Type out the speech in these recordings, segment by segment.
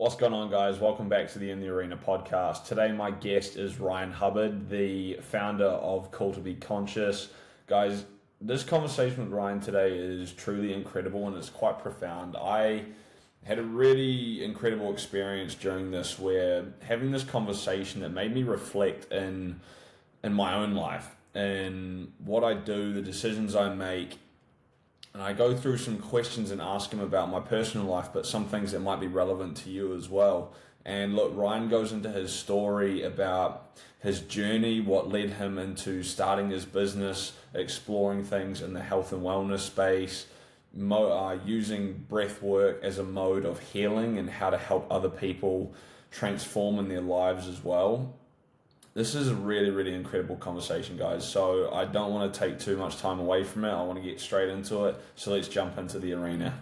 What's going on, guys? Welcome back to the In the Arena podcast. Today, my guest is Ryan Hubbard, the founder of Call to Be Conscious. Guys, this conversation with Ryan today is truly incredible and it's quite profound. I had a really incredible experience during this where having this conversation that made me reflect in my own life and what I do, the decisions I make. And I go through some questions and ask him about my personal life, but some things that might be relevant to you as well. And look, Ryan goes into his story about his journey, what led him into starting his business, exploring things in the health and wellness space, using breath work as a mode of healing and how to help other people transform in their lives as well. This is a really, really incredible conversation, guys. So I don't want to take too much time away from it. I want to get straight into it. So let's jump into the arena.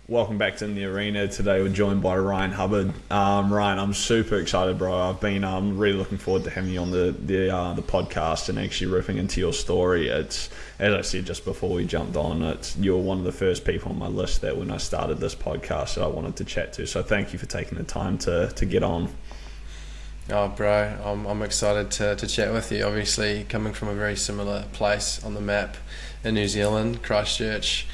Welcome back to In the Arena. Today we're joined by Ryan Hubbard. Ryan, I'm super excited, bro. I've been really looking forward to having you on the podcast and actually ripping into your story. It's, as I said just before we jumped on, you're one of the first people on my list that when I started this podcast that I wanted to chat to. So thank you for taking the time to get on. Oh, bro, I'm excited to chat with you. Obviously, coming from a very similar place on the map in New Zealand, Christchurch,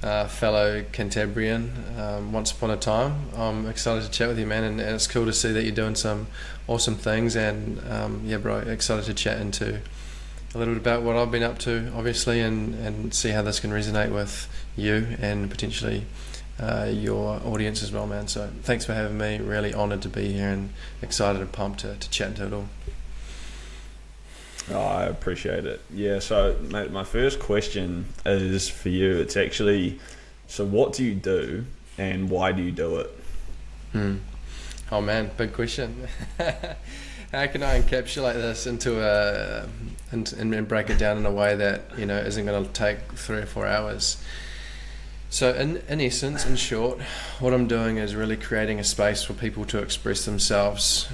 fellow Cantabrian, once upon a time. I'm excited to chat with you, man, and it's cool to see that you're doing some awesome things. And yeah, bro, excited to chat into a little bit about what I've been up to, obviously, and see how this can resonate with you and potentially your audience as well, man. So thanks for having me. Really honoured to be here and excited and pumped to chat into it all. Oh, I appreciate it. Yeah, so mate, my first question is for you. It's actually, so what do you do and why do you do it? Oh man, big question. How can I encapsulate this into and break it down in a way that, you know, isn't going to take 3 or 4 hours? So in essence, in short, what I'm doing is really creating a space for people to express themselves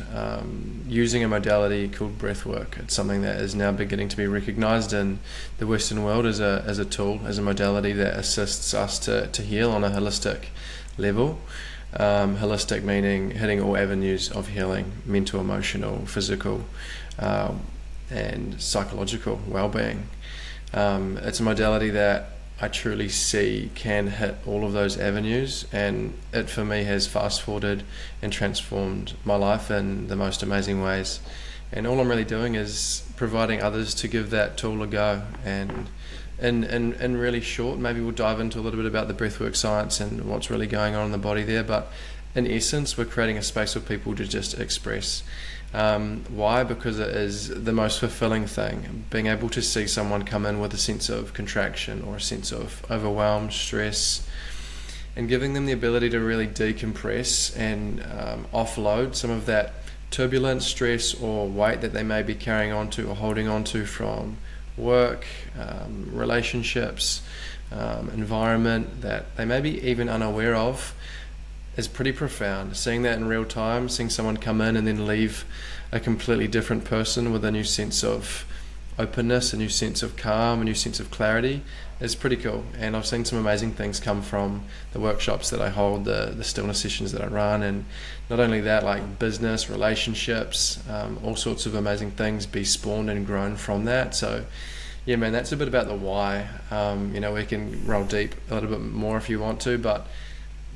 using a modality called breathwork. It's something that is now beginning to be recognised in the Western world as a tool, as a modality that assists us to heal on a holistic level. Holistic meaning hitting all avenues of healing: mental, emotional, physical, and psychological well-being. It's a modality that I truly see can hit all of those avenues, and it for me has fast forwarded and transformed my life in the most amazing ways. And all I'm really doing is providing others to give that tool a go. And in really short, maybe we'll dive into a little bit about the breathwork science and what's really going on in the body there, but in essence we're creating a space for people to just express. Why? Because it is the most fulfilling thing. Being able to see someone come in with a sense of contraction or a sense of overwhelm, stress, and giving them the ability to really decompress and offload some of that turbulence, stress, or weight that they may be carrying on to or holding on to from work, relationships, environment that they may be even unaware of, is pretty profound. Seeing that in real time, seeing someone come in and then leave a completely different person with a new sense of openness, a new sense of calm, a new sense of clarity is pretty cool. And I've seen some amazing things come from the workshops that I hold, the stillness sessions that I run, and not only that, like business, relationships, all sorts of amazing things be spawned and grown from that. So yeah, man, that's a bit about the why. You know, we can roll deep a little bit more if you want to, but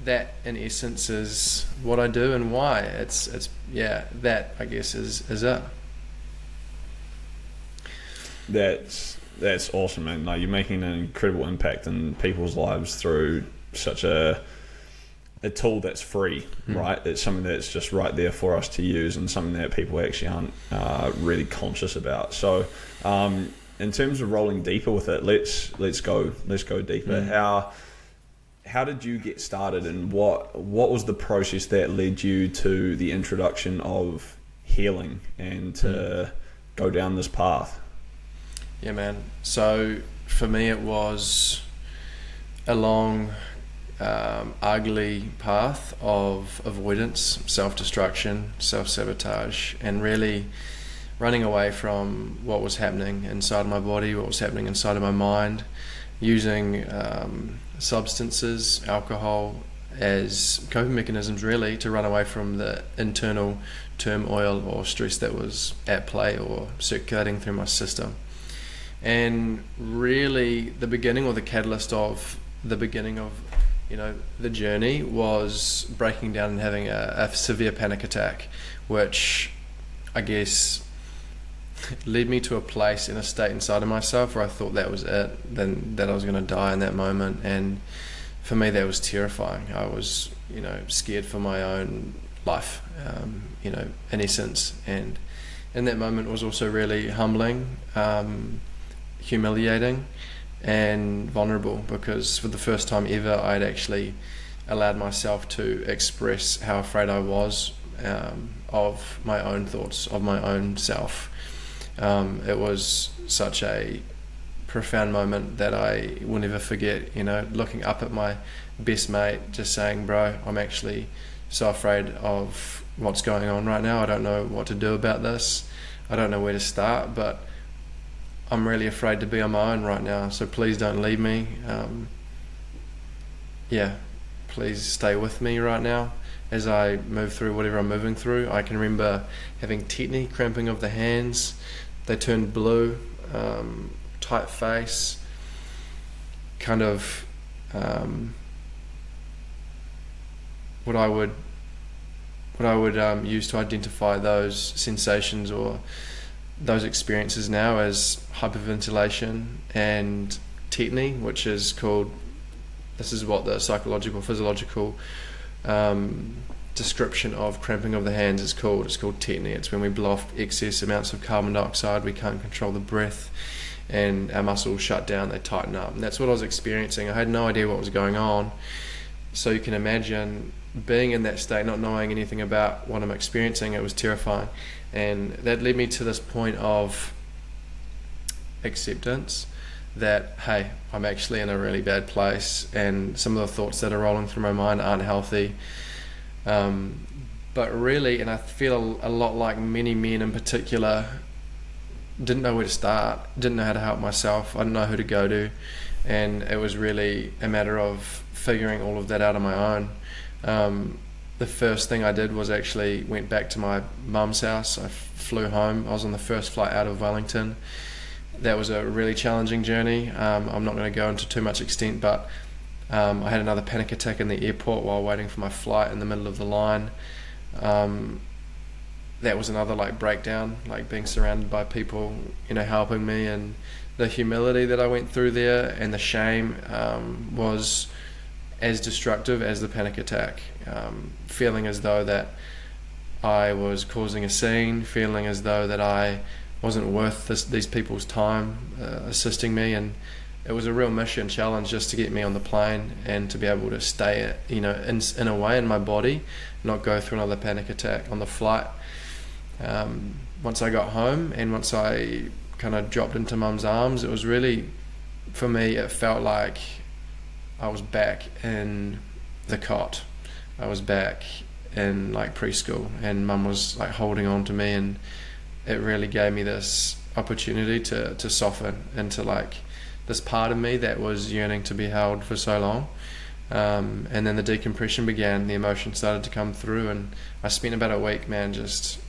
that in essence is what I do and why. It's yeah, that I guess is it. That's awesome, man. Like, you're making an incredible impact in people's lives through such a tool that's free, right? It's something that's just right there for us to use and something that people actually aren't really conscious about. So in terms of rolling deeper with it, let's go deeper. How did you get started, and what was the process that led you to the introduction of healing and to go down this path? Yeah, man. So for me, it was a long, ugly path of avoidance, self-destruction, self-sabotage, and really running away from what was happening inside my body, what was happening inside of my mind, using substances, alcohol, as coping mechanisms, really, to run away from the internal turmoil or stress that was at play or circulating through my system. And really the beginning, or the catalyst of the beginning of the journey, was breaking down and having a severe panic attack, which I guess led me to a place in a state inside of myself where I thought that was it, then that I was going to die in that moment. And for me, that was terrifying. I was scared for my own life, in essence. And in that moment, it was also really humbling, humiliating, and vulnerable, because for the first time ever, I'd actually allowed myself to express how afraid I was of my own thoughts, of my own self. It was such a profound moment that I will never forget, looking up at my best mate, just saying, bro, I'm actually so afraid of what's going on right now. I don't know what to do about this. I don't know where to start, but I'm really afraid to be on my own right now. So please don't leave me. Please stay with me right now as I move through whatever I'm moving through. I can remember having tetany, cramping of the hands. They turned blue, tight face, kind of what I would use to identify those sensations or those experiences now as hyperventilation and tetany, which is called, this is what the psychological, physiological description of cramping of the hands is called. It's called tetany. It's when we blow off excess amounts of carbon dioxide, we can't control the breath, and our muscles shut down, they tighten up. And that's what I was experiencing. I had no idea what was going on. So you can imagine being in that state, not knowing anything about what I'm experiencing. It was terrifying. And that led me to this point of acceptance that, hey, I'm actually in a really bad place, and some of the thoughts that are rolling through my mind aren't healthy. But really, and I feel a lot like many men in particular, didn't know where to start, didn't know how to help myself, I didn't know who to go to, and it was really a matter of figuring all of that out on my own. The first thing I did was actually went back to my mum's house. I flew home. I was on the first flight out of Wellington. That was a really challenging journey. I'm not going to go into too much extent, but I had another panic attack in the airport while waiting for my flight in the middle of the line. That was another breakdown, being surrounded by people, helping me, and the humility that I went through there and the shame was as destructive as the panic attack. Feeling as though that I was causing a scene, feeling as though that I wasn't worth these people's time assisting me, and it was a real mission challenge just to get me on the plane and to be able to stay in a way in my body, not go through another panic attack on the flight. Once I got home and once I kind of dropped into mum's arms, it was really, for me, it felt like I was back in the cot. I was back in preschool, and mum was holding on to me, and it really gave me this opportunity to soften into this part of me that was yearning to be held for so long. And then the decompression began, the emotion started to come through, and I spent about a week, man, just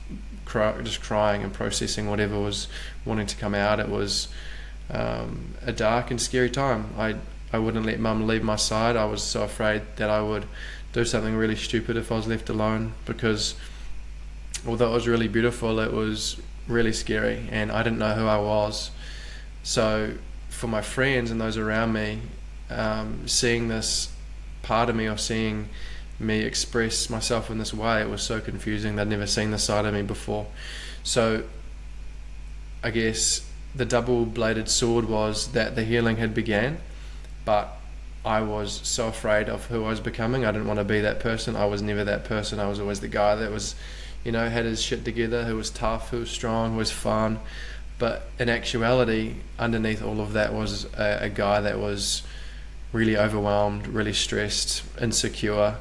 crying and processing whatever was wanting to come out. It was a dark and scary time. I wouldn't let mum leave my side. I was so afraid that I would do something really stupid if I was left alone, because although it was really beautiful, it was really scary, and I didn't know who I was. So for my friends and those around me, seeing this part of me, or seeing me express myself in this way, it was so confusing. They'd never seen this side of me before. So I guess the double-bladed sword was that the healing had began, but I was so afraid of who I was becoming. I didn't want to be that person. I was never that person. I was always the guy that was, had his shit together, who was tough, who was strong, who was fun. But in actuality, underneath all of that was a guy that was really overwhelmed, really stressed, insecure,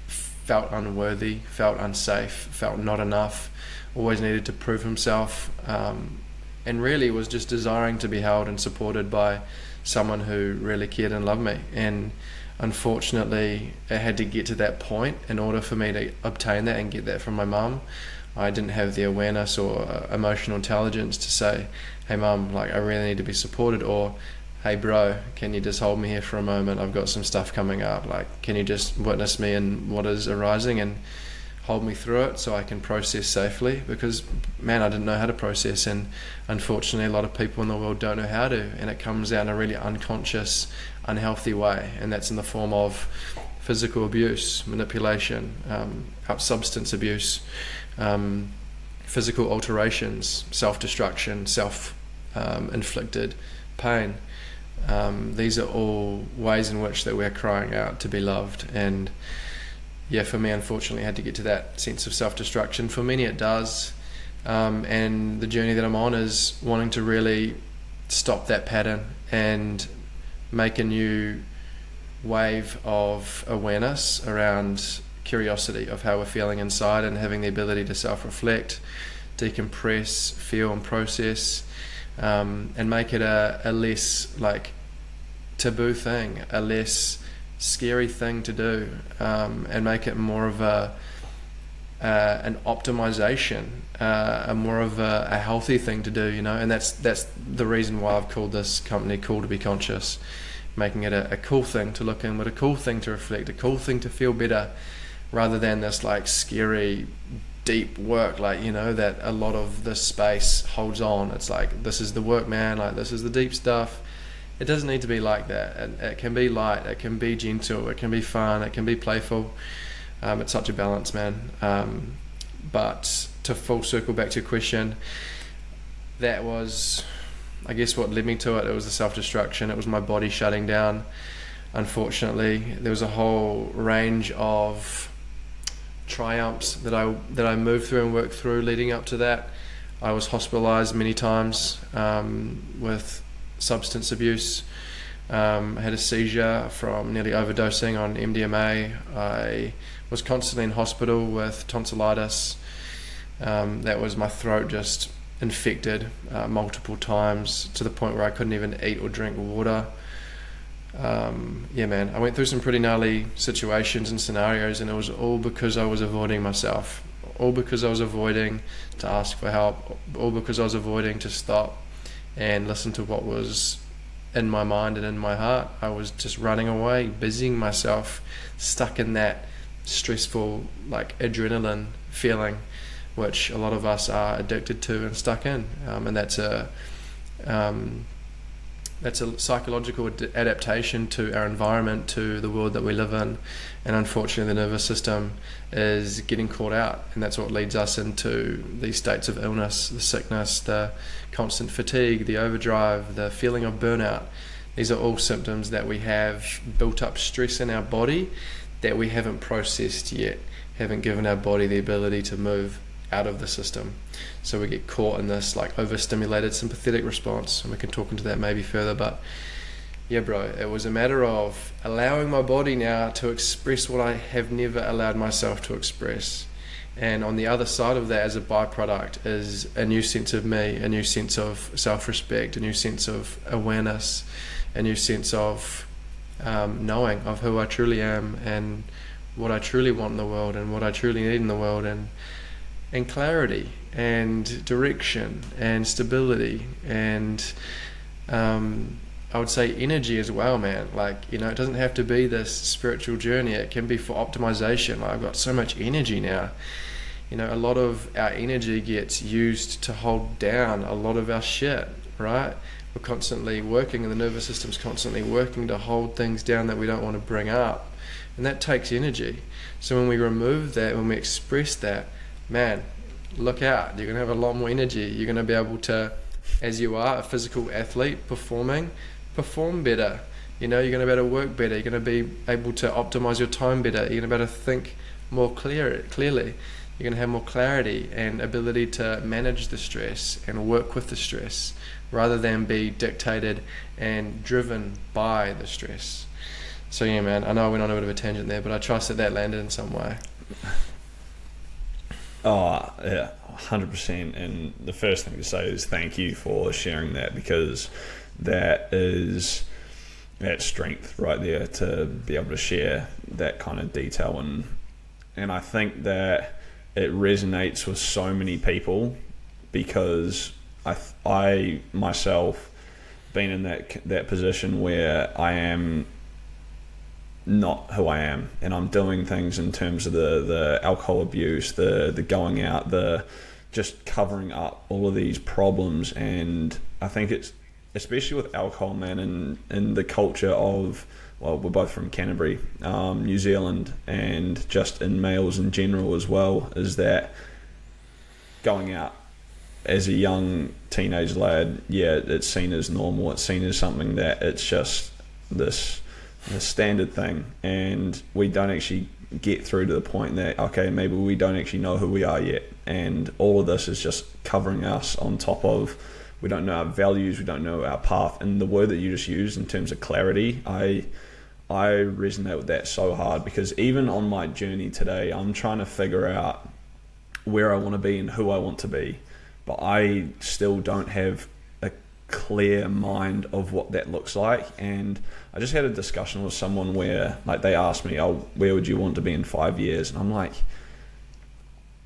felt unworthy, felt unsafe, felt not enough, always needed to prove himself, and really was just desiring to be held and supported by someone who really cared and loved me. And unfortunately, it had to get to that point in order for me to obtain that and get that from my mum. I didn't have the awareness or emotional intelligence to say, hey mum, like I really need to be supported, or hey bro, can you just hold me here for a moment? I've got some stuff coming up. Like, can you just witness me in what is arising and hold me through it so I can process safely? Because man, I didn't know how to process, and unfortunately a lot of people in the world don't know how to, and it comes out in a really unconscious, unhealthy way, and that's in the form of physical abuse, manipulation, substance abuse, physical alterations, self-destruction, self-inflicted pain. These are all ways in which that we're crying out to be loved. And yeah, for me, unfortunately, I had to get to that sense of self-destruction. For many it does, and the journey that I'm on is wanting to really stop that pattern and make a new wave of awareness around curiosity of how we're feeling inside, and having the ability to self-reflect, decompress, feel and process, and make it a less like taboo thing, a less scary thing to do, and make it more of an optimization, more of a healthy thing to do, you know. And that's the reason why I've called this company Cool to Be Conscious, making it a cool thing to look inward, a cool thing to reflect, a cool thing to feel better, rather than this like scary deep work, like, you know, that a lot of this space holds on. It's like, this is the work, man, like this is the deep stuff. It doesn't need to be like that. It can be light, it can be gentle, it can be fun, it can be playful. It's such a balance, man. But to full circle back to your question, that was, I guess, what led me to it. It was the self-destruction. It was my body shutting down. Unfortunately, there was a whole range of triumphs that I moved through and worked through leading up to that. I was hospitalized many times with substance abuse. I had a seizure from nearly overdosing on MDMA. I was constantly in hospital with tonsillitis. That was my throat just infected multiple times, to the point where I couldn't even eat or drink water. Yeah, man, I went through some pretty gnarly situations and scenarios, and it was all because I was avoiding myself, all because I was avoiding to ask for help, all because I was avoiding to stop and listen to what was in my mind and in my heart. I was just running away, busying myself, stuck in that stressful, like, adrenaline feeling, which a lot of us are addicted to and stuck in, and that's a psychological adaptation to our environment, to the world that we live in. And unfortunately, the nervous system is getting caught out, and that's what leads us into these states of illness, the sickness, the constant fatigue, the overdrive, the feeling of burnout. These are all symptoms that we have built up stress in our body that we haven't processed yet, haven't given our body the ability to move out of the system. So we get caught in this like overstimulated sympathetic response, and we can talk into that maybe further. But yeah, bro, it was a matter of allowing my body now to express what I have never allowed myself to express. And on the other side of that, as a byproduct, is a new sense of me, a new sense of self-respect, a new sense of awareness, a new sense of knowing of who I truly am and what I truly want in the world and what I truly need in the world, and clarity and direction and stability and I would say energy as well, man. Like, you know, it doesn't have to be this spiritual journey. It can be for optimization. Like, I've got so much energy now. You know, a lot of our energy gets used to hold down a lot of our shit, right? We're constantly working, and the nervous system's constantly working to hold things down that we don't want to bring up, and that takes energy. So when we remove that, when we express that, man, look out, you're going to have a lot more energy. You're going to be able to, as you are a physical athlete perform better. You know, you're going to be able to work better. You're going to be able to optimize your time better. You're going to be able to think more clearly. You're going to have more clarity and ability to manage the stress and work with the stress, rather than be dictated and driven by the stress. So yeah, man, I know I went on a bit of a tangent there, but I trust that landed in some way. Oh, yeah, 100%. And the first thing to say is thank you for sharing that, because that is that strength right there to be able to share that kind of detail, and I think that it resonates with so many people because I myself been in that position where I am not who I am, and I'm doing things in terms of the alcohol abuse, the going out, the just covering up all of these problems. And I think it's especially with alcohol, man, and the culture of, well, we're both from Canterbury, New Zealand, and just in males in general as well, is that going out as a young teenage lad, yeah, it's seen as normal. It's seen as something that it's just this standard thing, and we don't actually get through to the point that, okay, maybe we don't actually know who we are yet, and all of this is just covering us on top of, we don't know our values, we don't know our path. And the word that you just used in terms of clarity, I resonate with that so hard, because even on my journey today, I'm trying to figure out where I want to be and who I want to be, but I still don't have a clear mind of what that looks like. And I just had a discussion with someone where, like, they asked me, oh, where would you want to be in 5 years? And I'm like,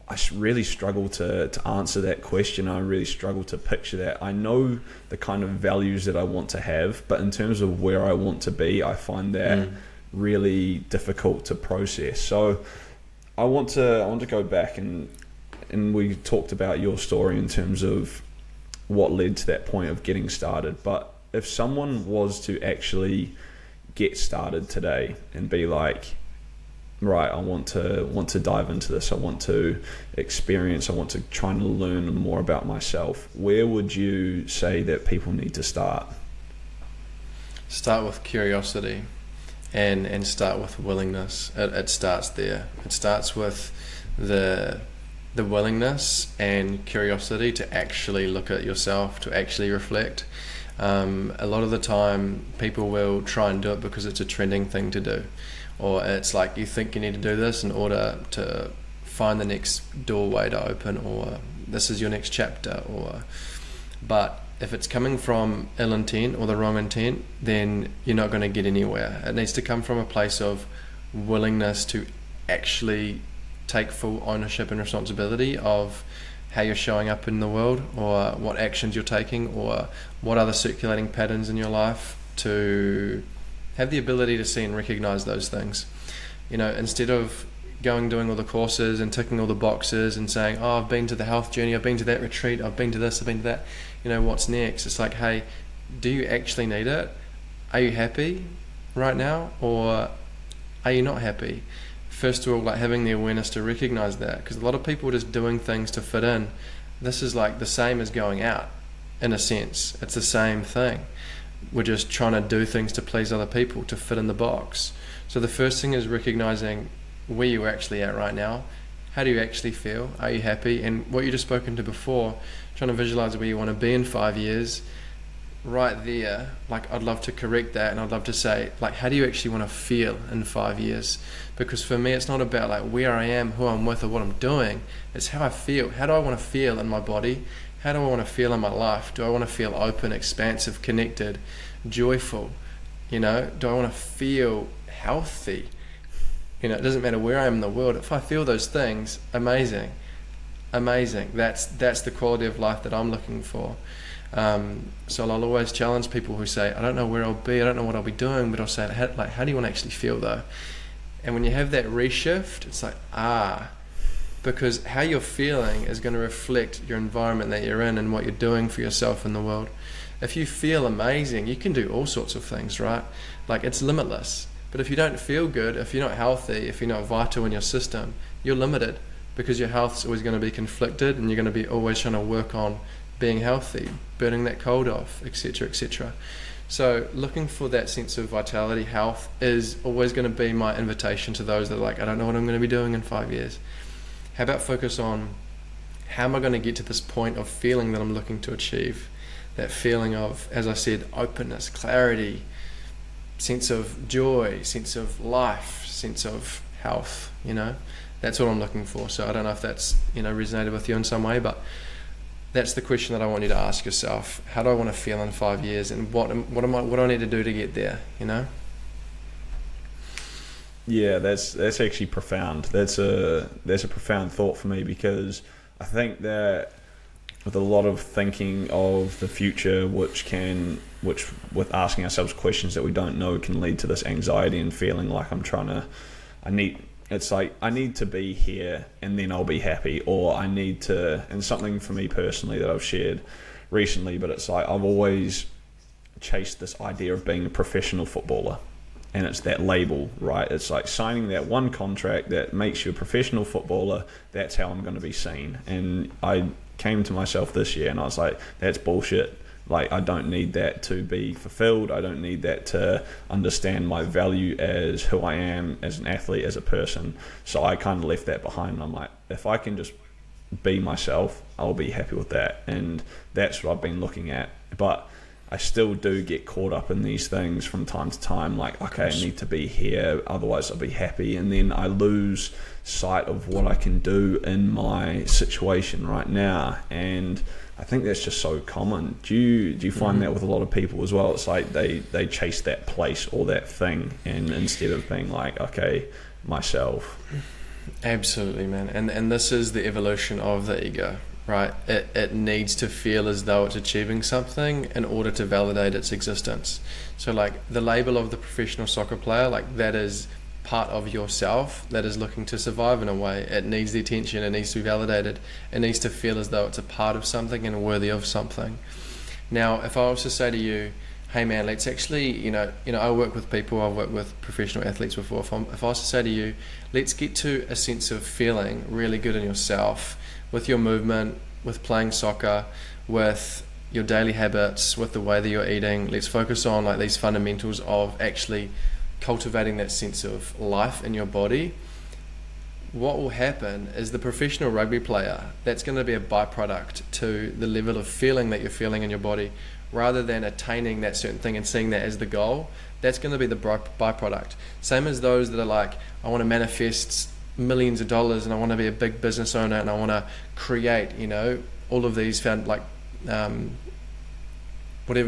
I really struggle to answer that question. I really struggle to picture that. I know the kind of values that I want to have, but in terms of where I want to be, I find that really difficult to process. So I want to go back, and we talked about your story in terms of what led to that point of getting started. But if someone was to actually get started today and be like, right, I want to dive into this, I want to experience, I want to try and learn more about myself, where would you say that people need to start? Start with curiosity, and start with willingness. It starts there. It starts with the willingness and curiosity to actually look at yourself, to actually reflect. A lot of the time people will try and do it because it's a trending thing to do, or it's like you think you need to do this in order to find the next doorway to open, or this is your next chapter, but if it's coming from ill intent or the wrong intent, then you're not going to get anywhere. It needs to come from a place of willingness to actually take full ownership and responsibility of how you're showing up in the world, or what actions you're taking, or what are the circulating patterns in your life, to have the ability to see and recognize those things. You know, instead of doing all the courses and ticking all the boxes and saying, oh, I've been to the health journey, I've been to that retreat, I've been to this, I've been to that, you know, what's next? It's like, hey, do you actually need it? Are you happy right now, or are you not happy? First of all, like, having the awareness to recognize that, because a lot of people are just doing things to fit in. This is like the same as going out, in a sense. It's the same thing. We're just trying to do things to please other people, to fit in the box. So the first thing is recognizing where you're actually at right now. How do you actually feel? Are you happy? And what you just spoken to before, trying to visualize where you want to be in 5 years, right there, like, I'd love to correct that, and I'd love to say, like, how do you actually want to feel in 5 years? Because for me, it's not about like where I am, who I'm with, or what I'm doing. It's how I feel. How do I want to feel in my body? How do I want to feel in my life? Do I want to feel open, expansive, connected, joyful? You know, do I want to feel healthy? You know, it doesn't matter where I am in the world. If I feel those things, amazing. That's the quality of life that I'm looking for. So I'll always challenge people who say, I don't know where I'll be, I don't know what I'll be doing, but I'll say, how do you want to actually feel though? And when you have that reshift, it's like, because how you're feeling is going to reflect your environment that you're in and what you're doing for yourself in the world. If you feel amazing, you can do all sorts of things, right? Like, it's limitless. But if you don't feel good, if you're not healthy, if you're not vital in your system, you're limited, because your health's always going to be conflicted, and you're going to be always trying to work on being healthy, burning that cold off, etc., etc. So looking for that sense of vitality, health, is always going to be my invitation to those that are like, I don't know what I'm going to be doing in 5 years. How about focus on, how am I going to get to this point of feeling that I'm looking to achieve? That feeling of, as I said, openness, clarity, sense of joy, sense of life, sense of health, you know? That's what I'm looking for. So I don't know if that's, you know, resonated with you in some way, but That's the question that I want you to ask yourself. How do I want to feel in 5 years, and what do I need to do to get there? You know. Yeah, that's actually profound. That's a profound thought for me, because I think that with a lot of thinking of the future, which with asking ourselves questions that we don't know, can lead to this anxiety and feeling like I need to be here and then I'll be happy, or I need to, and something for me personally that I've shared recently, but it's like I've always chased this idea of being a professional footballer. And it's that label, right? It's like signing that one contract that makes you a professional footballer. That's how I'm going to be seen. And I came to myself this year and I was like, that's bullshit. Like, I don't need that to be fulfilled. I don't need that to understand my value as who I am as an athlete, as a person. So I kind of left that behind. And I'm like, if I can just be myself, I'll be happy with that. And that's what I've been looking at. But I still do get caught up in these things from time to time, like, okay, I need to be here, otherwise I'll be happy, and then I lose sight of what I can do in my situation right now. And I think that's just so common. Do you find that with a lot of people as well? It's like they chase that place or that thing, and instead of being like, okay, myself. Absolutely, man. And this is the evolution of the ego. Right, it needs to feel as though it's achieving something in order to validate its existence. So like the label of the professional soccer player, like that is part of yourself that is looking to survive in a way. It needs the attention, it needs to be validated, it needs to feel as though it's a part of something and worthy of something. Now, if I was to say to you, hey man, let's actually, you know, I work with people, I've worked with professional athletes before. If I was to say to you, let's get to a sense of feeling really good in yourself, with your movement, with playing soccer, with your daily habits, with the way that you're eating. Let's focus on like these fundamentals of actually cultivating that sense of life in your body. What will happen is the professional rugby player, that's going to be a byproduct to the level of feeling that you're feeling in your body, rather than attaining that certain thing and seeing that as the goal. That's going to be the byproduct. Same as those that are like, I want to manifest millions of dollars and I want to be a big business owner and I want to create, you know, all of these whatever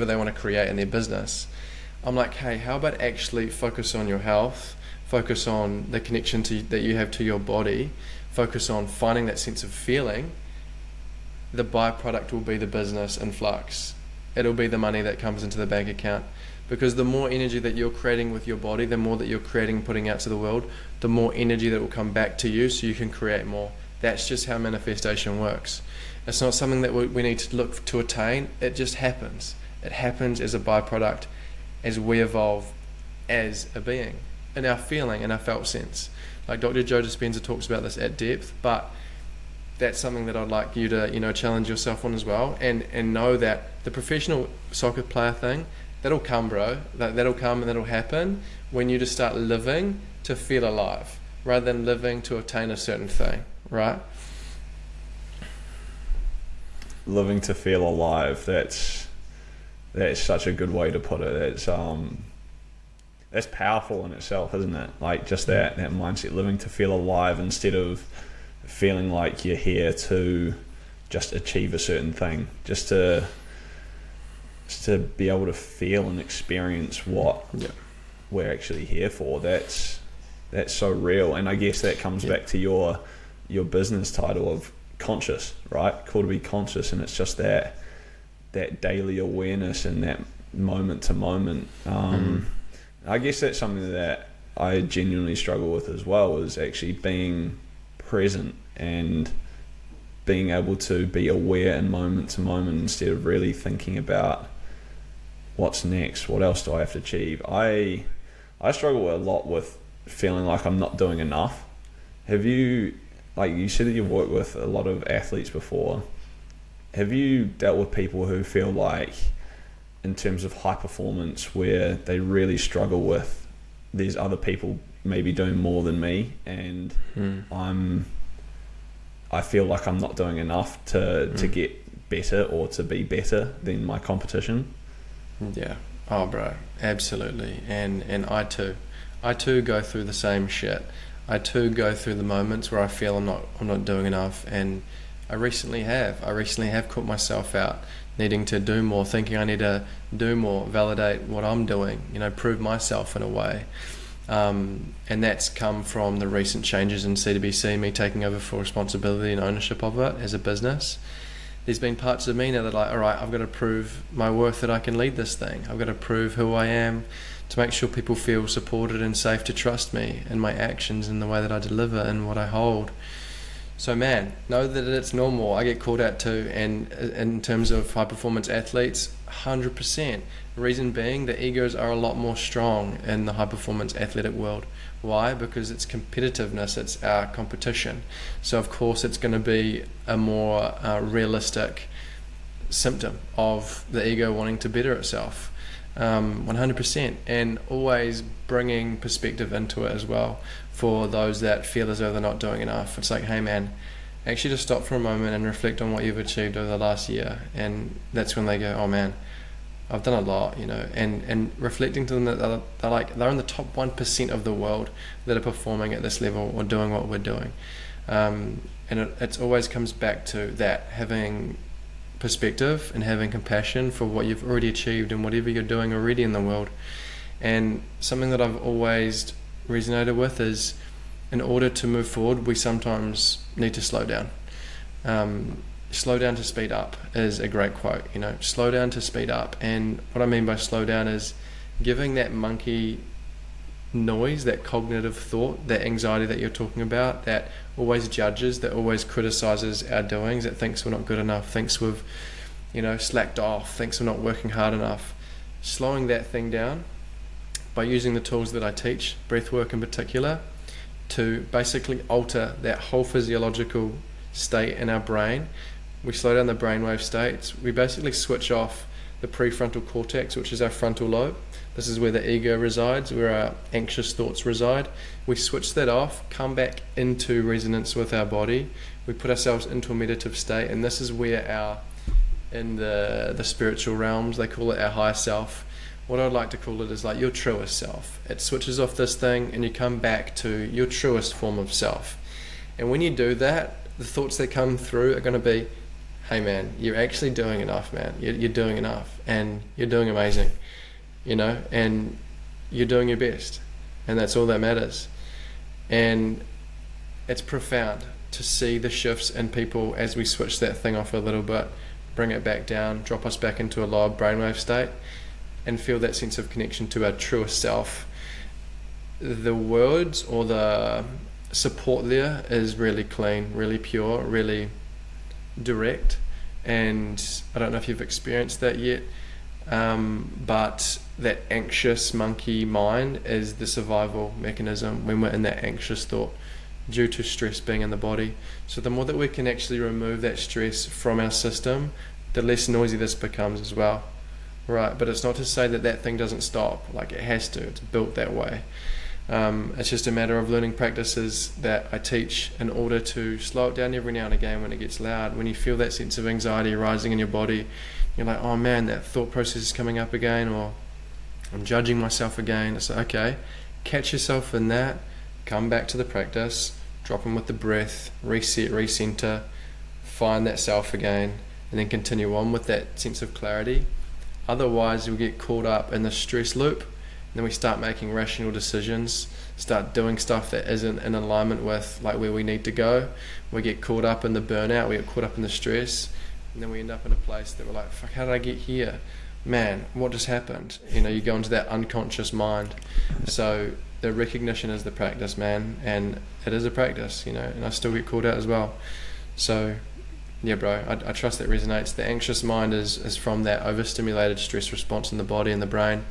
they want to create in their business. I'm like, hey, how about actually focus on your health, focus on the connection that you have to your body, focus on finding that sense of feeling. The byproduct will be the business influx. It'll be the money that comes into the bank account. Because the more energy that you're creating with your body, the more that you're creating, putting out to the world, the more energy that will come back to you so you can create more. That's just how manifestation works. It's not something that we need to look to attain. It just happens. It happens as a byproduct as we evolve as a being, in our feeling, in our felt sense. Like Dr. Joe Dispenza talks about this at depth, but that's something that I'd like you to, you know, challenge yourself on as well, and know that the professional soccer player thing, that'll come, bro. That'll come and that'll happen when you just start living to feel alive rather than living to attain a certain thing, right? Living to feel alive. That's such a good way to put it. That's powerful in itself, isn't it? Like just that mindset, living to feel alive instead of feeling like you're here to just achieve a certain thing, just to be able to feel and experience what we're actually here for. That's so real. And I guess that comes back to your business title of conscious, right? Called to be conscious, and it's just that daily awareness and that moment to moment. I guess that's something that I genuinely struggle with as well, is actually being present and being able to be aware in moment to moment instead of really thinking about what's next, what else do I have to achieve. I struggle a lot with feeling like I'm not doing enough. Have you, like you said that you've worked with a lot of athletes before, have you dealt with people who feel like, in terms of high performance, where they really struggle with there's other people maybe doing more than me, and I feel like I'm not doing enough to get better or to be better than my competition? Yeah. Oh, bro, absolutely. And I too go through the same shit. I too go through the moments where I feel I'm not doing enough, and I recently have caught myself out needing to do more, thinking I need to do more, validate what I'm doing, prove myself in a way. And that's come from the recent changes in CWC, me taking over full responsibility and ownership of it as a business. There's been parts of me now that are like, all right, I've got to prove my worth that I can lead this thing. I've got to prove who I am to make sure people feel supported and safe to trust me and my actions and the way that I deliver and what I hold. So man, know that it's normal. I get called out too, and in terms of high performance athletes, 100%. The reason being, the egos are a lot more strong in the high performance athletic world. Why? Because it's competitiveness, it's our competition. So of course it's going to be a more realistic symptom of the ego wanting to better itself. 100%, and always bringing perspective into it as well for those that feel as though they're not doing enough. It's like, hey man, actually just stop for a moment and reflect on what you've achieved over the last year, and that's when they go, oh man, I've done a lot, and reflecting to them that they're in the top 1% of the world that are performing at this level or doing what we're doing, and it always comes back to that, having perspective and having compassion for what you've already achieved and whatever you're doing already in the world. And something that I've always resonated with is, in order to move forward, we sometimes need to slow down. Slow down to speed up is a great quote, slow down to speed up. And what I mean by slow down is giving that monkey noise, that cognitive thought, that anxiety that you're talking about, that always judges, that always criticizes our doings, that thinks we're not good enough, thinks we've slacked off, thinks we're not working hard enough. Slowing that thing down by using the tools that I teach, breathwork in particular, to basically alter that whole physiological state in our brain. We slow down the brainwave states. We basically switch off the prefrontal cortex, which is our frontal lobe. This is where the ego resides, where our anxious thoughts reside. We switch that off, come back into resonance with our body. We put ourselves into a meditative state, and this is where in the spiritual realms, they call it our higher self. What I'd like to call it is like your truest self. It switches off this thing and you come back to your truest form of self. And when you do that, the thoughts that come through are going to be, hey man, you're actually doing enough, man. You're doing enough, and you're doing amazing, and you're doing your best, and that's all that matters. And it's profound to see the shifts in people as we switch that thing off a little bit, bring it back down, drop us back into a lower brainwave state, and feel that sense of connection to our truest self. The words or the support there is really clean, really pure, really direct, and I don't know if you've experienced that yet, but that anxious monkey mind is the survival mechanism when we're in that anxious thought due to stress being in the body. So the more that we can actually remove that stress from our system, the less noisy this becomes as well, right? But it's not to say that that thing doesn't stop, like it has to, it's built that way. It's just a matter of learning practices that I teach in order to slow it down every now and again when it gets loud. When you feel that sense of anxiety rising in your body, you're like, oh man, that thought process is coming up again, or I'm judging myself again. It's like, okay, catch yourself in that, come back to the practice, drop in with the breath, reset, recenter, find that self again, and then continue on with that sense of clarity. Otherwise, you'll get caught up in the stress loop. Then we start making rational decisions, start doing stuff that isn't in alignment with like where we need to go. We get caught up in the burnout, we get caught up in the stress, and then we end up in a place that we're like, fuck, how did I get here? Man, what just happened? You go into that unconscious mind. So the recognition is the practice, man, and it is a practice, and I still get caught out as well. So yeah, bro, I trust that resonates. The anxious mind is from that overstimulated stress response in the body and the brain.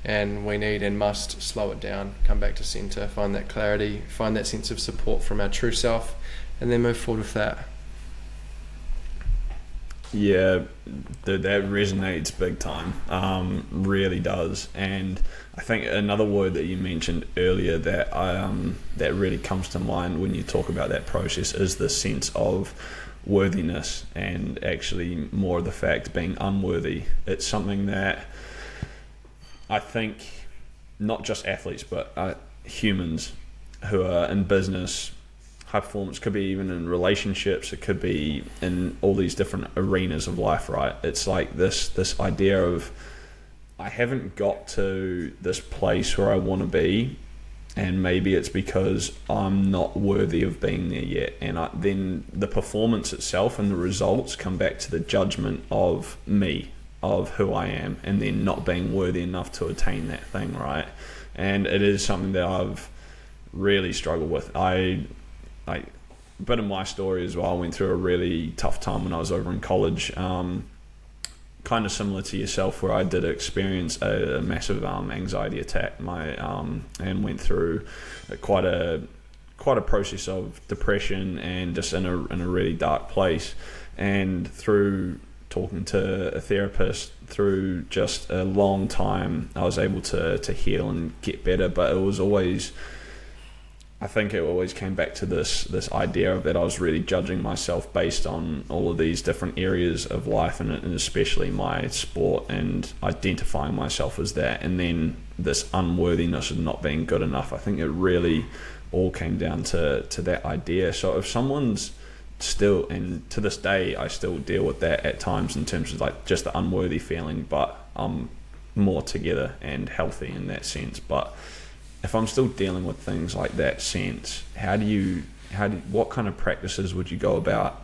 And we need and must slow it down, come back to center, find that clarity, find that sense of support from our true self, and then move forward with that. Yeah, that resonates big time, really does. And I think another word that you mentioned earlier that that really comes to mind when you talk about that process is the sense of worthiness, and actually more of the fact being unworthy. It's something that I think not just athletes, but humans who are in business, high performance could be even in relationships. It could be in all these different arenas of life, right? It's like this idea of, I haven't got to this place where I want to be, and maybe it's because I'm not worthy of being there yet. And then the performance itself and the results come back to the judgment of me, of who I am, and then not being worthy enough to attain that thing, right? And it is something that I've really struggled with. A bit of my story as well. I went through a really tough time when I was over in college, kind of similar to yourself, where I did experience a massive anxiety attack. And went through quite a process of depression and just in a really dark place. And through talking to a therapist, through just a long time, I was able to heal and get better. But it was always, I think it always came back to this idea of that I was really judging myself based on all of these different areas of life, and especially my sport, and identifying myself as that, and then this unworthiness of not being good enough. I think it really all came down to that idea. So if someone's still, and to this day I still deal with that at times in terms of like just the unworthy feeling, but I'm more together and healthy in that sense. But if I'm still dealing with things like that sense, what kind of practices would you go about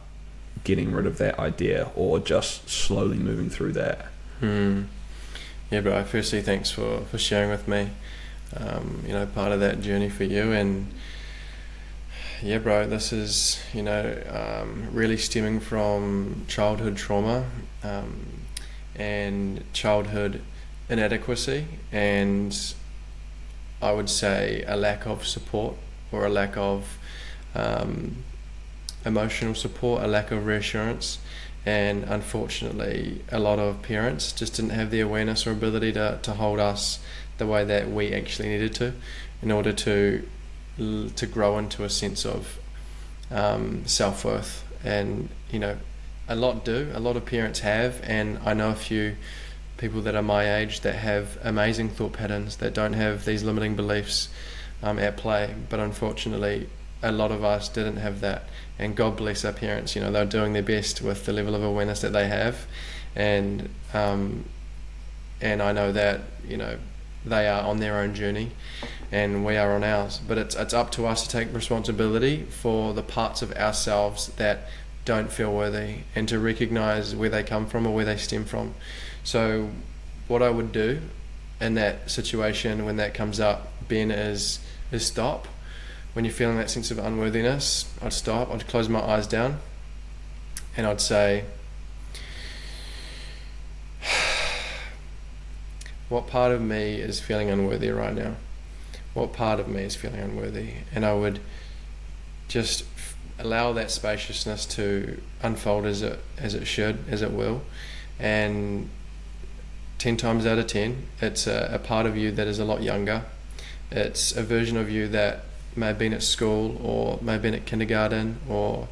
getting rid of that idea, or just slowly moving through that? Yeah, bro, firstly, thanks for sharing with me, part of that journey for you. And yeah, bro, this is, really stemming from childhood trauma, and childhood inadequacy, and I would say a lack of support, or a lack of emotional support, a lack of reassurance. And unfortunately, a lot of parents just didn't have the awareness or ability to hold us the way that we actually needed to, in order to grow into a sense of self-worth. And a lot of parents have, and I know a few people that are my age that have amazing thought patterns, that don't have these limiting beliefs at play. But unfortunately, a lot of us didn't have that, and God bless our parents. They're doing their best with the level of awareness that they have, and I know that they are on their own journey, and we are on ours. But it's up to us to take responsibility for the parts of ourselves that don't feel worthy, and to recognize where they come from or where they stem from. So what I would do in that situation when that comes up, Ben, is stop. When you're feeling that sense of unworthiness, I'd stop, I'd close my eyes down, and I'd say, what part of me is feeling unworthy right now? What part of me is feeling unworthy? And I would just allow that spaciousness to unfold as it should, as it will. And 10 times out of 10, it's a part of you that is a lot younger. It's a version of you that may have been at school, or may have been at kindergarten, or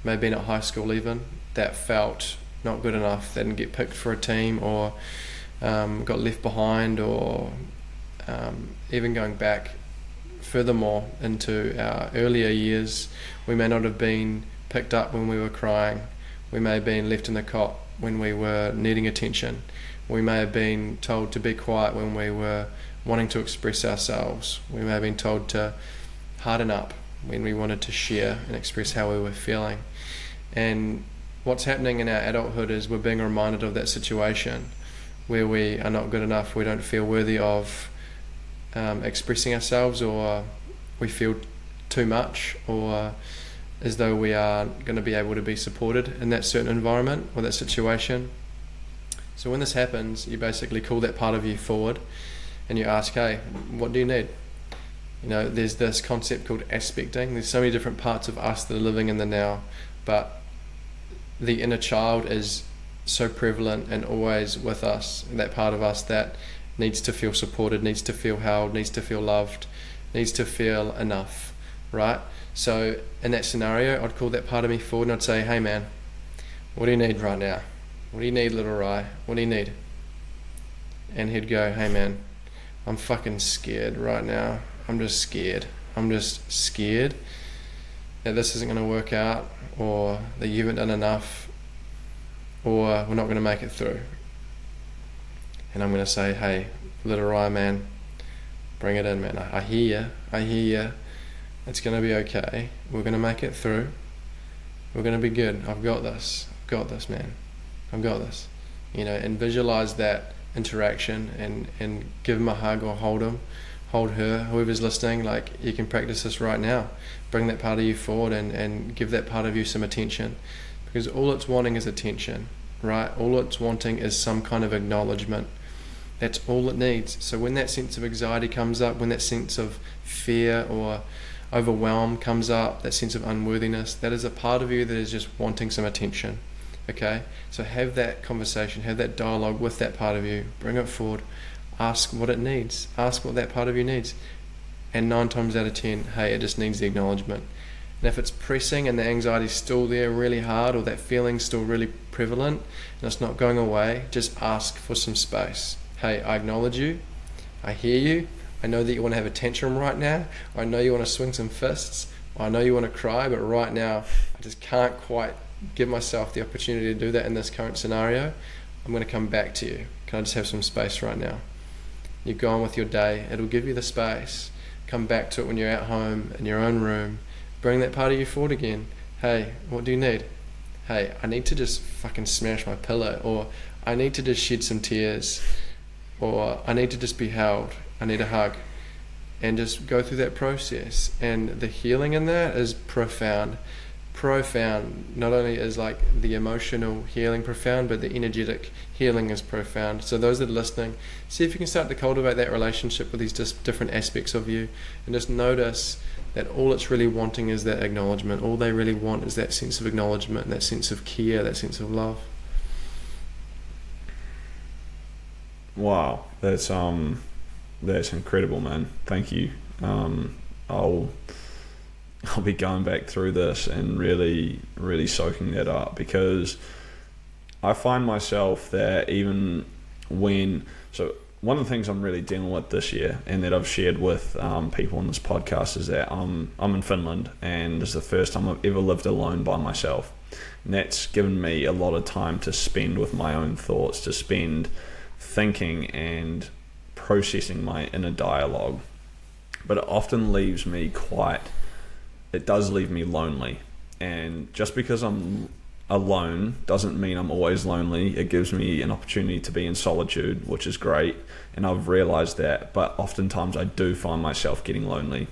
may have been at high school even, that felt not good enough, that didn't get picked for a team, or got left behind, or even going back furthermore into our earlier years, we may not have been picked up when we were crying. We may have been left in the cot when we were needing attention. We may have been told to be quiet when we were wanting to express ourselves. We may have been told to harden up when we wanted to share and express how we were feeling. And what's happening in our adulthood is we're being reminded of that situation where we are not good enough, we don't feel worthy of expressing ourselves, or we feel too much, or as though we are going to be able to be supported in that certain environment or that situation. So when this happens, you basically call that part of you forward, and you ask, hey, what do you need? There's this concept called aspecting. There's so many different parts of us that are living in the now, but the inner child is so prevalent and always with us, that part of us that needs to feel supported, needs to feel held, needs to feel loved, needs to feel enough, right? So in that scenario, I'd call that part of me forward, and I'd say, hey man, what do you need right now? What do you need, little Rye? What do you need? And he'd go, hey man, I'm fucking scared right now. I'm just scared. that this isn't going to work out, or that you haven't done enough, or we're not going to make it through. And I'm going to say, hey, little Ryan, man, bring it in, man. I hear you. It's going to be okay. We're going to make it through. We're going to be good. I've got this, man. I've got this. And visualize that interaction, and give him a hug, or hold him, hold her, whoever's listening. Like, you can practice this right now. Bring that part of you forward, and give that part of you some attention, because all it's wanting is attention, right? All it's wanting is some kind of acknowledgement. That's all it needs. So when that sense of anxiety comes up, when that sense of fear or overwhelm comes up, that sense of unworthiness, that is a part of you that is just wanting some attention. Okay, so have that conversation, have that dialogue with that part of you, bring it forward, ask what it needs, ask what that part of you needs, and 9 times out of 10, hey, it just needs the acknowledgement. And if it's pressing and the anxiety is still there really hard, or that feeling's still really prevalent and it's not going away, just ask for some space. Hey, I acknowledge you, I hear you, I know that you want to have a tantrum right now, or I know you want to swing some fists, or I know you want to cry, but right now I just can't quite give myself the opportunity to do that in this current scenario. I'm going to come back to you. Can I just have some space right now? You go on with your day. It'll give you the space. Come back to it when you're at home in your own room. Bring that part of you forward again. Hey, what do you need? Hey, I need to just fucking smash my pillow, or I need to just shed some tears, or I need to just be held. I need a hug. And just go through that process. And the healing in that is profound. Not only is like the emotional healing profound, but the energetic healing is profound. So those that are listening, see if you can start to cultivate that relationship with these just different aspects of you, and just notice that all it's really wanting is that acknowledgement. All they really want is that sense of acknowledgement, that sense of care, that sense of love. Wow, that's incredible, man. Thank you. I'll be going back through this and really, really soaking that up, because I find myself that even so one of the things I'm really dealing with this year, and that I've shared with people on this podcast, is that I'm in Finland, and this is the first time I've ever lived alone by myself. And that's given me a lot of time to spend with my own thoughts, to spend thinking and processing my inner dialogue. But it often leaves me it does leave me lonely. And just because I'm alone doesn't mean I'm always lonely. It gives me an opportunity to be in solitude, which is great, and I've realized that. But oftentimes I do find myself getting lonely,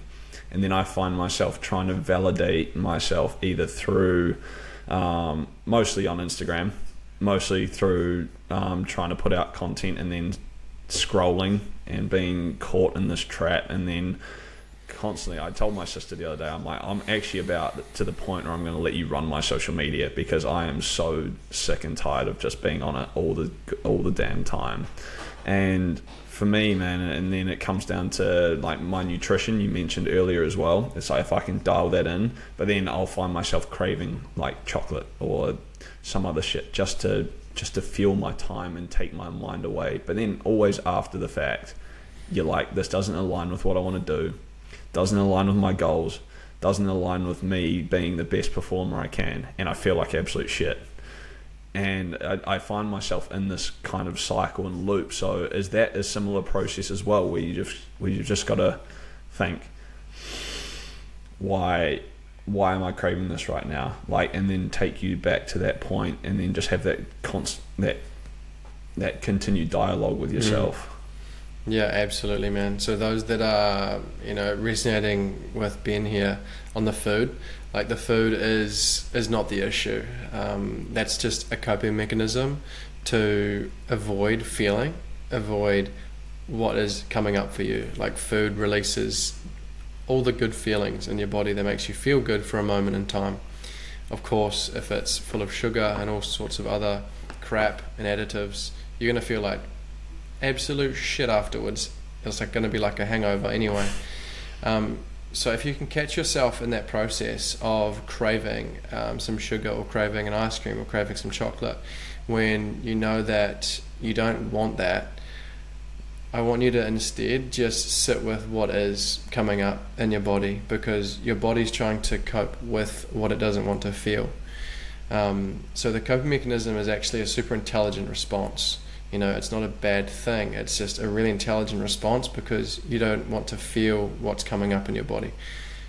and then I find myself trying to validate myself either through mostly on Instagram, mostly through trying to put out content, and then scrolling and being caught in this trap. And then constantly, I told my sister the other day, I'm actually about to the point where I'm going to let you run my social media, because I am so sick and tired of just being on it all the damn time. And for me, man, and then it comes down to like my nutrition, you mentioned earlier as well. It's like if I can dial that in, but then I'll find myself craving like chocolate or some other shit just to fuel my time and take my mind away. But then always after the fact, you're like, this doesn't align with what I want to do, doesn't align with my goals, doesn't align with me being the best performer I can, and I feel like absolute shit. And I find myself in this kind of cycle and loop. So is that a similar process as well, where you just got to think, why am I craving this right now? Like, and then take you back to that point, and then just have that that continued dialogue with yourself. Yeah, absolutely, man. So those that are, resonating with Ben here on the food, like the food is not the issue. That's just a coping mechanism to avoid what is coming up for you. Like food releases all the good feelings in your body that makes you feel good for a moment in time. Of course, if it's full of sugar and all sorts of other crap and additives, you're going to feel like absolute shit afterwards. It's like going to be like a hangover anyway. So if you can catch yourself in that process of craving some sugar, or craving an ice cream, or craving some chocolate, when you know that you don't want that, I want you to instead just sit with what is coming up in your body, because your body's trying to cope with what it doesn't want to feel. So the coping mechanism is actually a super intelligent response. It's not a bad thing. It's just a really intelligent response because you don't want to feel what's coming up in your body.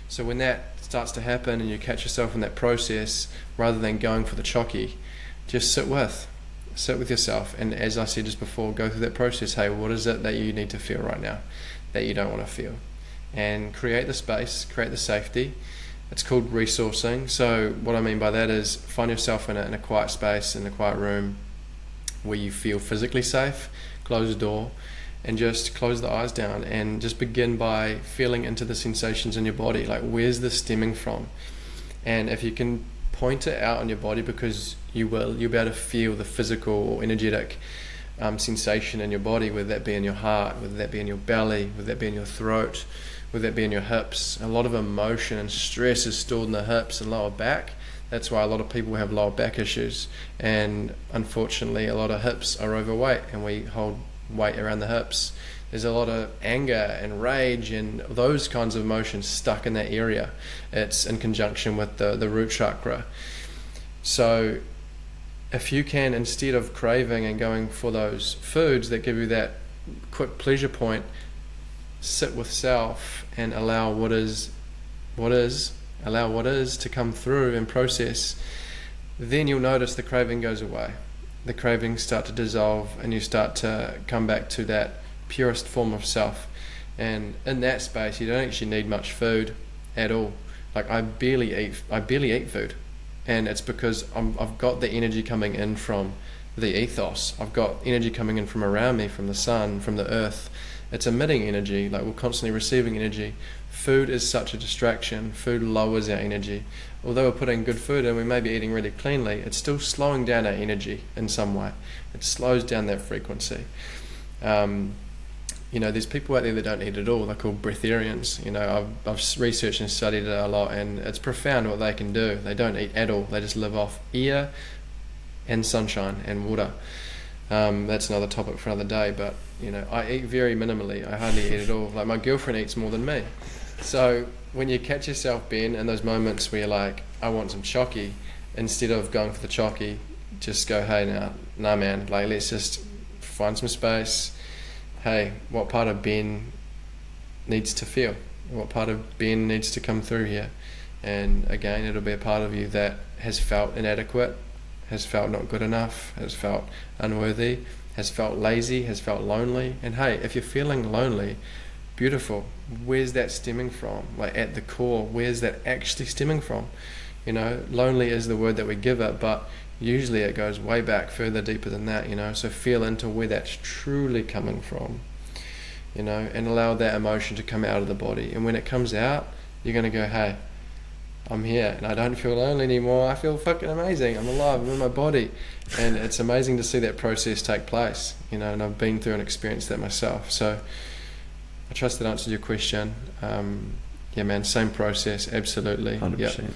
So when that starts to happen and you catch yourself in that process, rather than going for the chocky, just sit with yourself. And as I said just before, go through that process. Hey, what is it that you need to feel right now that you don't want to feel? And create the space, create the safety. It's called resourcing. So what I mean by that is find yourself in a quiet space, in a quiet room where you feel physically safe. Close the door and just close the eyes down and just begin by feeling into the sensations in your body. Like, where's this stemming from? And if you can point it out on your body, because you'll be able to feel the physical or energetic sensation in your body, whether that be in your heart, whether that be in your belly, whether that be in your throat, whether that be in your hips. A lot of emotion and stress is stored in the hips and lower back. That's why a lot of people have lower back issues, and unfortunately a lot of hips are overweight, and we hold weight around the hips. There's a lot of anger and rage and those kinds of emotions stuck in that area. It's in conjunction with the root chakra. So if you can, instead of craving and going for those foods that give you that quick pleasure point, sit with self and allow what is to come through and process, then you'll notice the craving goes away. The cravings start to dissolve and you start to come back to that purest form of self. And in that space, you don't actually need much food at all. Like, I barely eat food, and it's because I've got the energy coming in from the ethos. I've got energy coming in from around me, from the sun, from the earth. It's emitting energy. Like, we're constantly receiving energy. Food is such a distraction. Food lowers our energy. Although we're putting good food in, we may be eating really cleanly, it's still slowing down our energy in some way. It slows down that frequency. There's people out there that don't eat at all. They're called breatharians. I've researched and studied it a lot, and it's profound what they can do. They don't eat at all. They just live off air and sunshine and water. That's another topic for another day, but I eat very minimally. I hardly eat at all. Like, my girlfriend eats more than me. So when you catch yourself, Ben, in those moments where you're like, I want some chocky, instead of going for the chocky, just go, hey, nah man, like, let's just find some space. Hey, what part of Ben needs to feel? What part of Ben needs to come through here? And again, it'll be a part of you that has felt inadequate, has felt not good enough, has felt unworthy, has felt lazy, has felt lonely. And hey, if you're feeling lonely, beautiful. Where's that stemming from? Like, at the core, where's that actually stemming from? Lonely is the word that we give it, but usually it goes way back, further deeper than that. So feel into where that's truly coming from, and allow that emotion to come out of the body. And when it comes out, you're going to go, hey, I'm here and I don't feel lonely anymore. I feel fucking amazing. I'm alive. I'm in my body. And it's amazing to see that process take place, and I've been through and experienced that myself. So I trust that answered your question. Yeah, man, same process, absolutely. 100%. Yep.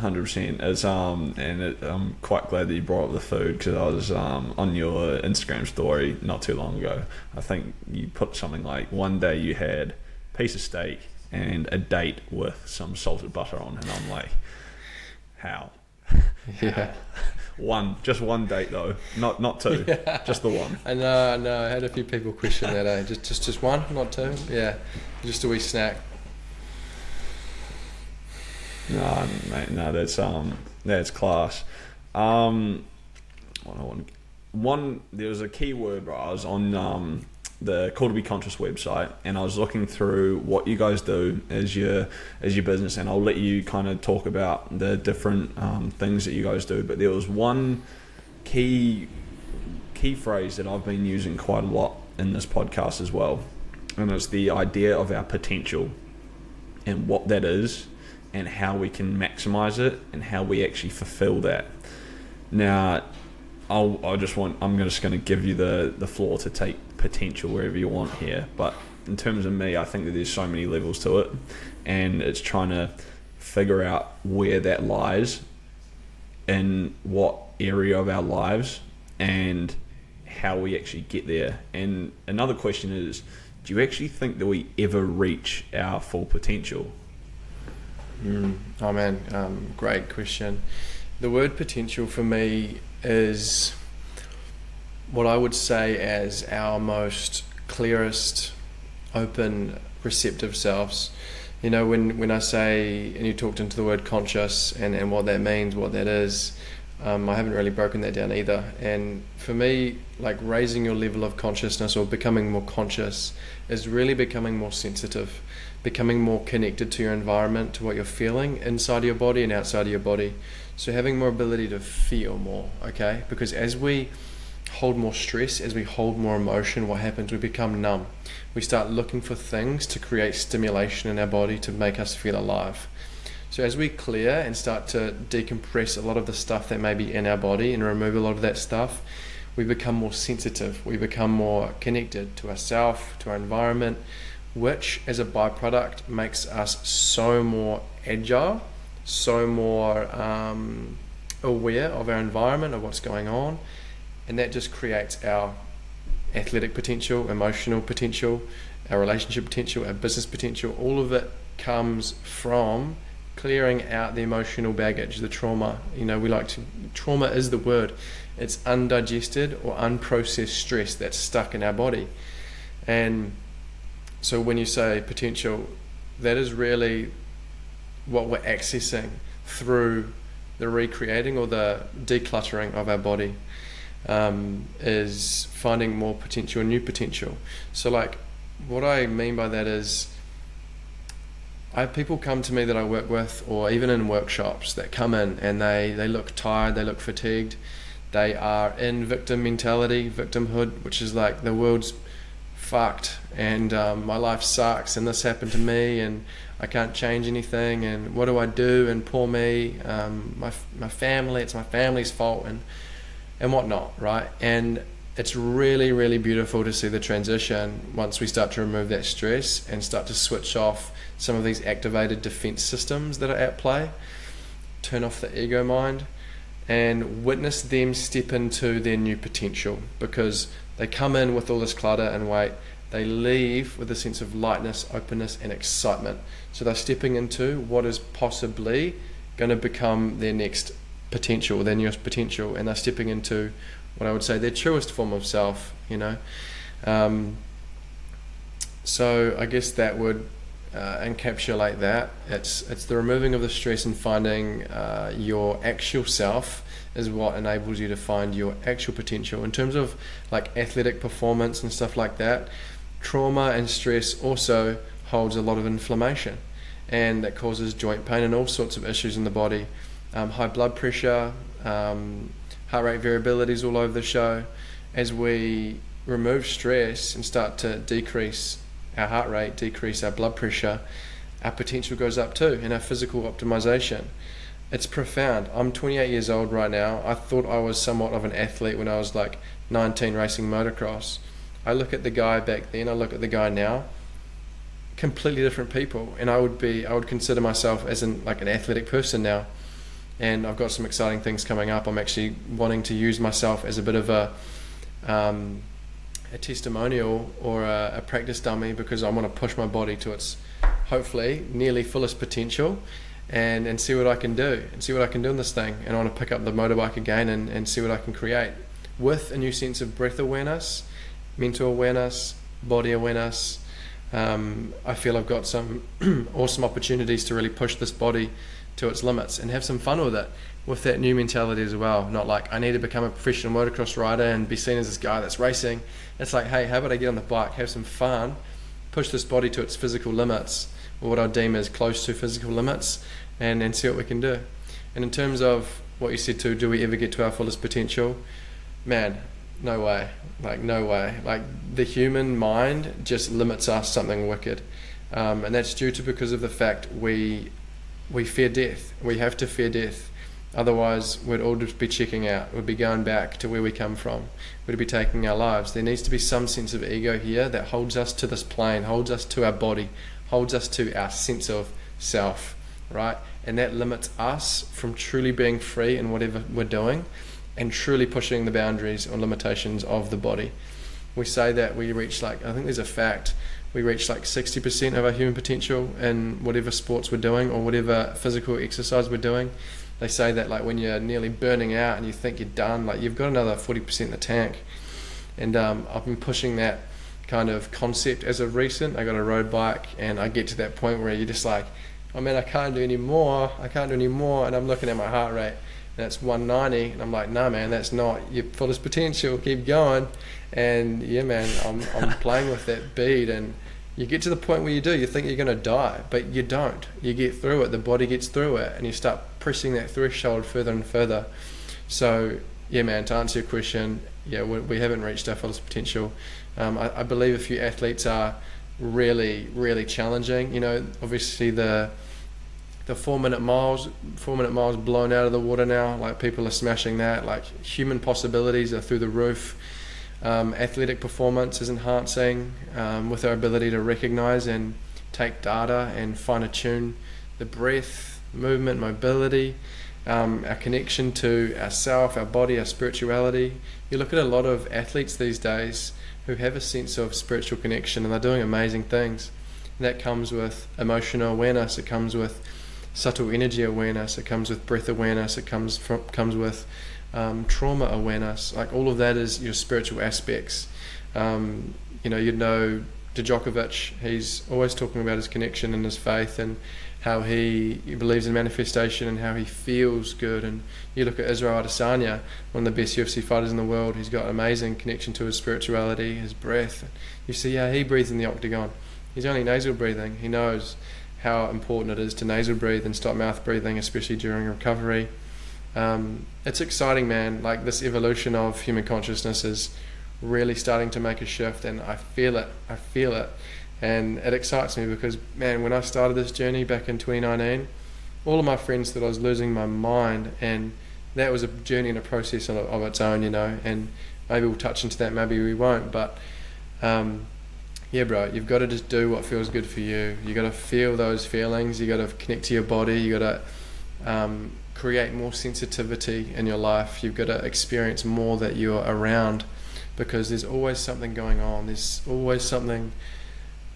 100%. It's I'm quite glad that you brought up the food, because I was on your Instagram story not too long ago. I think you put something like, one day you had a piece of steak and a date with some salted butter on, and I'm like, how? Yeah. Just one date though, not two. Yeah. Just the one. I know. I had a few people question that. Just one, not two. Yeah, just a wee snack. No, mate, no, that's class. There was a keyword, right? I was on the Call to Be Conscious website, and I was looking through what you guys do as your business, and I'll let you kind of talk about the different things that you guys do. But there was one key phrase that I've been using quite a lot in this podcast as well, and it's the idea of our potential and what that is, and how we can maximize it, and how we actually fulfill that. Now, I'm just going to give you the floor to take potential wherever you want here. But in terms of me, I think that there's so many levels to it, and it's trying to figure out where that lies, in what area of our lives, and how we actually get there. And another question is, do you actually think that we ever reach our full potential? Oh man, great question. The word potential for me is what I would say as our most clearest, open, receptive selves. You know, when I say, and you talked into the word conscious and what that means, what that is, I haven't really broken that down either. And for me, like raising your level of consciousness or becoming more conscious is really becoming more sensitive, becoming more connected to your environment, to what you're feeling inside your body and outside of your body. So having more ability to feel more, okay? Because as we hold more stress, as we hold more emotion, what happens? We become numb. We start looking for things to create stimulation in our body to make us feel alive. So as we clear and start to decompress a lot of the stuff that may be in our body and remove a lot of that stuff, we become more sensitive. We become more connected to ourselves, to our environment, which as a byproduct makes us so more agile, so more aware of our environment, of what's going on. And that just creates our athletic potential, emotional potential, our relationship potential, our business potential. All of it comes from clearing out the emotional baggage, the trauma. You know, trauma is the word. It's undigested or unprocessed stress that's stuck in our body. And so when you say potential, that is really what we're accessing through the recreating or the decluttering of our body. Is finding more potential, new potential. So like what I mean by that is I have people come to me that I work with, or even in workshops, that come in and they look tired, they look fatigued, they are in victim mentality, victimhood, which is like the world's fucked and my life sucks and this happened to me and I can't change anything and what do I do and poor me, my family, it's my family's fault and whatnot, right? And it's really, really beautiful to see the transition once we start to remove that stress and start to switch off some of these activated defense systems that are at play, turn off the ego mind, and witness them step into their new potential, because they come in with all this clutter and weight, they leave with a sense of lightness, openness, and excitement. So they're stepping into what is possibly going to become their next potential, their newest potential, and they're stepping into what I would say their truest form of self, you know. So I guess that would encapsulate that. It's the removing of the stress and finding your actual self is what enables you to find your actual potential. In terms of like athletic performance and stuff like that, trauma and stress also holds a lot of inflammation, and that causes joint pain and all sorts of issues in the body. High blood pressure, heart rate variabilities all over the show. As we remove stress and start to decrease our heart rate, decrease our blood pressure, our potential goes up too, and our physical optimization. It's profound. I'm 28 years old right now. I thought I was somewhat of an athlete when I was like 19 racing motocross. I look at the guy back then, I look at the guy now, completely different people, and I would consider myself as an athletic person now. And I've got some exciting things coming up. I'm actually wanting to use myself as a bit of a testimonial or a practice dummy, because I want to push my body to its hopefully nearly fullest potential and see what I can do in this thing. And I want to pick up the motorbike again and see what I can create with a new sense of breath awareness, mental awareness, body awareness. I feel I've got some awesome opportunities to really push this body to its limits and have some fun with it, with that new mentality as well. Not like I need to become a professional motocross rider and be seen as this guy that's racing. It's like, hey, how about I get on the bike, have some fun, push this body to its physical limits, or what I deem as close to physical limits, and see what we can do. And in terms of what you said too, do we ever get to our fullest potential? Man, no way. No way. The human mind just limits us something wicked, and that's because of the fact we fear death. We have to fear death. Otherwise, we'd all just be checking out. We'd be going back to where we come from. We'd be taking our lives. There needs to be some sense of ego here that holds us to this plane, holds us to our body, holds us to our sense of self, right? And that limits us from truly being free in whatever we're doing. and truly pushing the boundaries or limitations of the body. We say that we reach I think there's a fact, we reach 60% of our human potential in whatever sports we're doing or whatever physical exercise we're doing. They say that when you're nearly burning out and you think you're done, you've got another 40% in the tank. And I've been pushing that kind of concept as of recent. I got a road bike and I get to that point where you're just oh man, I can't do any more, and I'm looking at my heart rate and it's 190 and I'm like, no man, that's not your fullest potential, keep going. And yeah man, I'm playing with that bead, and you get to the point where you think you're going to die, but you don't. You get through it, the body gets through it, and you start pressing that threshold further and further. So yeah man, to answer your question, yeah, we haven't reached our fullest potential. I believe a few athletes are really, really challenging. Obviously the 4 minute miles blown out of the water now. People are smashing that. Human possibilities are through the roof. Athletic performance is enhancing with our ability to recognize and take data and fine tune the breath, movement, mobility, our connection to ourself, our body, our spirituality. You look at a lot of athletes these days who have a sense of spiritual connection, and they're doing amazing things. And that comes with emotional awareness, it comes with subtle energy awareness, it comes with breath awareness, it comes with trauma awareness. All of that is your spiritual aspects. Djokovic, he's always talking about his connection and his faith and how he believes in manifestation and how he feels good. And you look at Israel Adesanya, one of the best UFC fighters in the world. He's got an amazing connection to his spirituality, his breath. You see how he breathes in the octagon. He's only nasal breathing. He knows how important it is to nasal breathe and stop mouth breathing, especially during recovery. It's exciting, man. This evolution of human consciousness is really starting to make a shift, and I feel it. And it excites me because, man, when I started this journey back in 2019, all of my friends thought I was losing my mind, and that was a journey and a process of its own, and maybe we'll touch into that, maybe we won't, but yeah bro, you've got to just do what feels good for you. You got to feel those feelings, you got to connect to your body, you got to create more sensitivity in your life, you've got to experience more that you're around, because there's always something going on, there's always something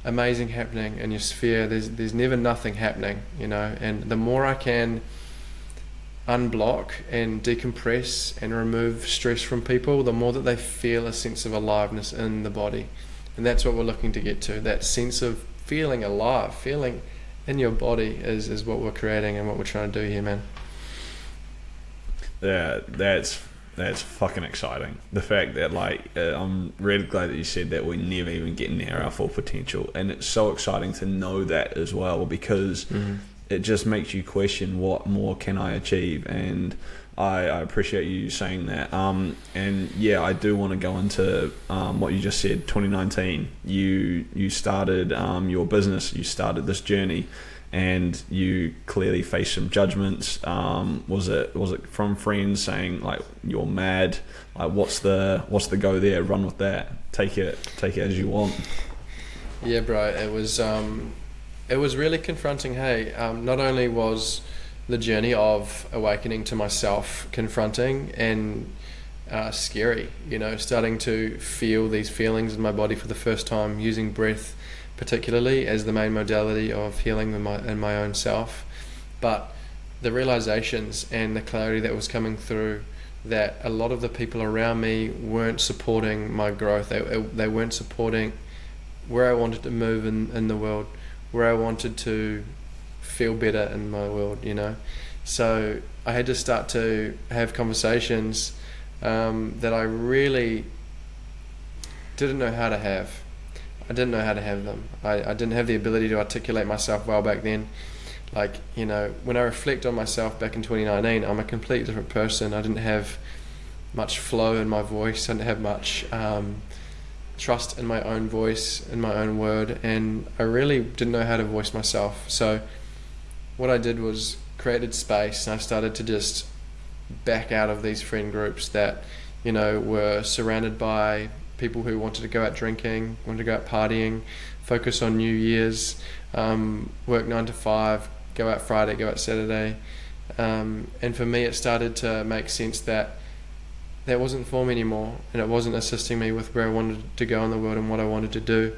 amazing happening in your sphere. There's never nothing happening, and the more I can unblock and decompress and remove stress from people, the more that they feel a sense of aliveness in the body. And that's what we're looking to get to, that sense of feeling alive, feeling in your body is what we're creating and what we're trying to do here, man. Yeah, that's fucking exciting. The fact that I'm really glad that you said that we never even get near our full potential, and it's so exciting to know that as well, because it just makes you question what more can I achieve. And I appreciate you saying that. And yeah, I do want to go into what you just said. 2019, you started your business, you started this journey, and you clearly faced some judgments. Was it from friends saying you're mad? What's the go there? Run with that. Take it as you want. Yeah, bro. It was really confronting. Hey, not only was the journey of awakening to myself confronting and scary, starting to feel these feelings in my body for the first time, using breath particularly as the main modality of healing in my own self, but the realizations and the clarity that was coming through, that a lot of the people around me weren't supporting my growth. They weren't supporting where I wanted to move in the world, where I wanted to feel better in my world, So I had to start to have conversations that I really didn't know how to have. I didn't know how to have them. I didn't have the ability to articulate myself well back then. When I reflect on myself back in 2019, I'm a completely different person. I didn't have much flow in my voice. I didn't have much trust in my own voice, in my own word, and I really didn't know how to voice myself. So what I did was created space, and I started to just back out of these friend groups that, were surrounded by people who wanted to go out drinking, wanted to go out partying, focus on New Year's, work 9 to 5, go out Friday, go out Saturday. And for me, it started to make sense that that wasn't for me anymore, and it wasn't assisting me with where I wanted to go in the world and what I wanted to do.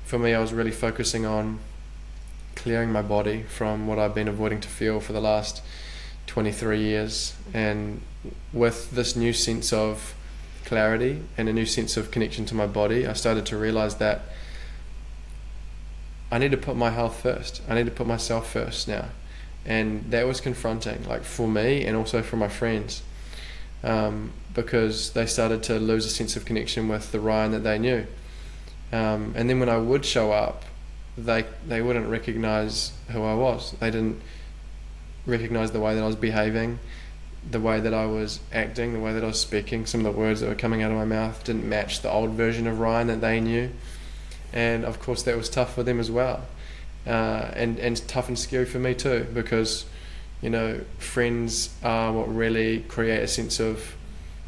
For me, I was really focusing on clearing my body from what I've been avoiding to feel for the last 23 years, and with this new sense of clarity and a new sense of connection to my body, I started to realize that I need to put my health first. I need to put myself first now. And that was confronting, like for me and also for my friends, because they started to lose a sense of connection with the Ryan that they knew. And then when I would show up, they wouldn't recognize who I was. They didn't recognize the way that I was behaving, the way that I was acting, the way that I was speaking. Some of the words that were coming out of my mouth didn't match the old version of Ryan that they knew. And of course that was tough for them as well, and tough and scary for me too, because friends are what really create a sense of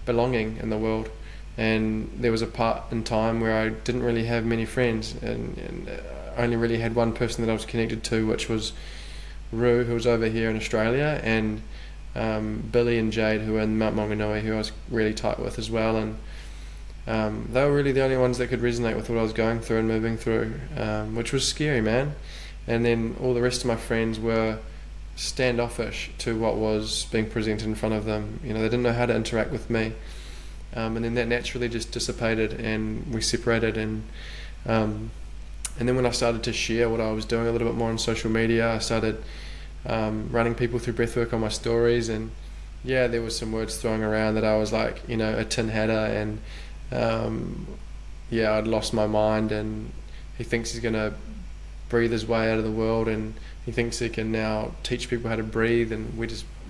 belonging in the world. And there was a part in time where I didn't really have many friends, and I only really had one person that I was connected to, which was Rue, who was over here in Australia, and Billy and Jade, who were in Mount Maunganui, who I was really tight with as well. And they were really the only ones that could resonate with what I was going through and moving through, which was scary, man. And then all the rest of my friends were standoffish to what was being presented in front of them. They didn't know how to interact with me. And then that naturally just dissipated, and we separated. And then when I started to share what I was doing a little bit more on social media, I started running people through breathwork on my stories. And yeah, there was some words throwing around that I was like, a tin hatter, and I'd lost my mind, and he thinks he's going to breathe his way out of the world, and he thinks he can now teach people how to breathe, and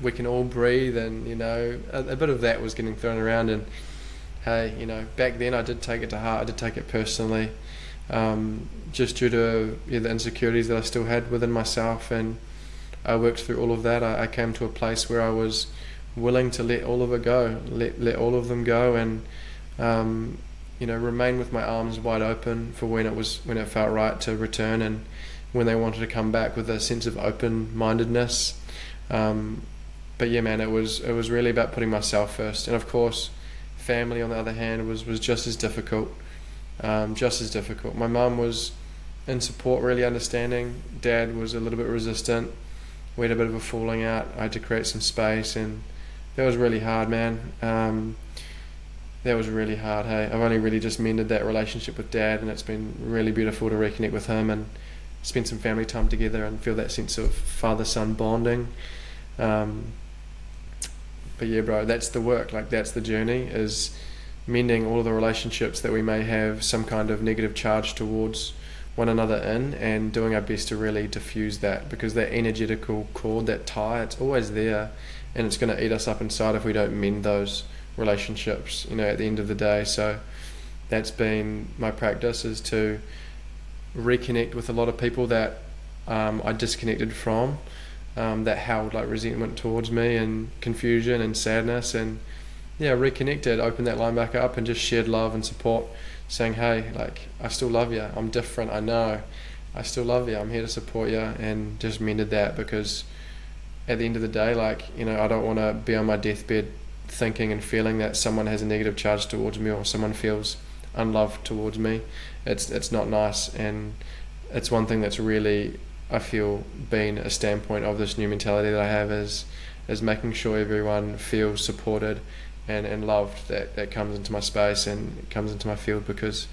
we can all breathe. And a bit of that was getting thrown around. And hey, back then I did take it to heart. I did take it personally, just due to the insecurities that I still had within myself. And I worked through all of that. I came to a place where I was willing to let all of it go, let all of them go, and remain with my arms wide open for when it felt right to return, and when they wanted to come back with a sense of open-mindedness. But yeah, man, it was really about putting myself first. And of course, family on the other hand was just as difficult. My mum was in support, really understanding. Dad was a little bit resistant. We had a bit of a falling out. I had to create some space, and that was really hard, man. That was really hard, hey. I've only really just mended that relationship with Dad, and it's been really beautiful to reconnect with him and spend some family time together and feel that sense of father-son bonding. But yeah, bro, that's the work. Like, that's the journey, is mending all of the relationships that we may have some kind of negative charge towards one another in, and doing our best to really diffuse that, because that energetical cord, that tie, it's always there, and it's going to eat us up inside if we don't mend those relationships, at the end of the day. So that's been my practice, is to reconnect with a lot of people that I disconnected from, that held like resentment towards me and confusion and sadness, and reconnected, opened that line back up, and just shared love and support, saying, hey, like, I still love you, I'm different, I know, I still love you, I'm here to support you. And just mended that, because at the end of the day, like, I don't want to be on my deathbed thinking and feeling that someone has a negative charge towards me, or someone feels unloved towards me. It's not nice. And it's one thing that's really, I feel, been a standpoint of this new mentality that I have, is making sure everyone feels supported and loved, that comes into my space and comes into my field, because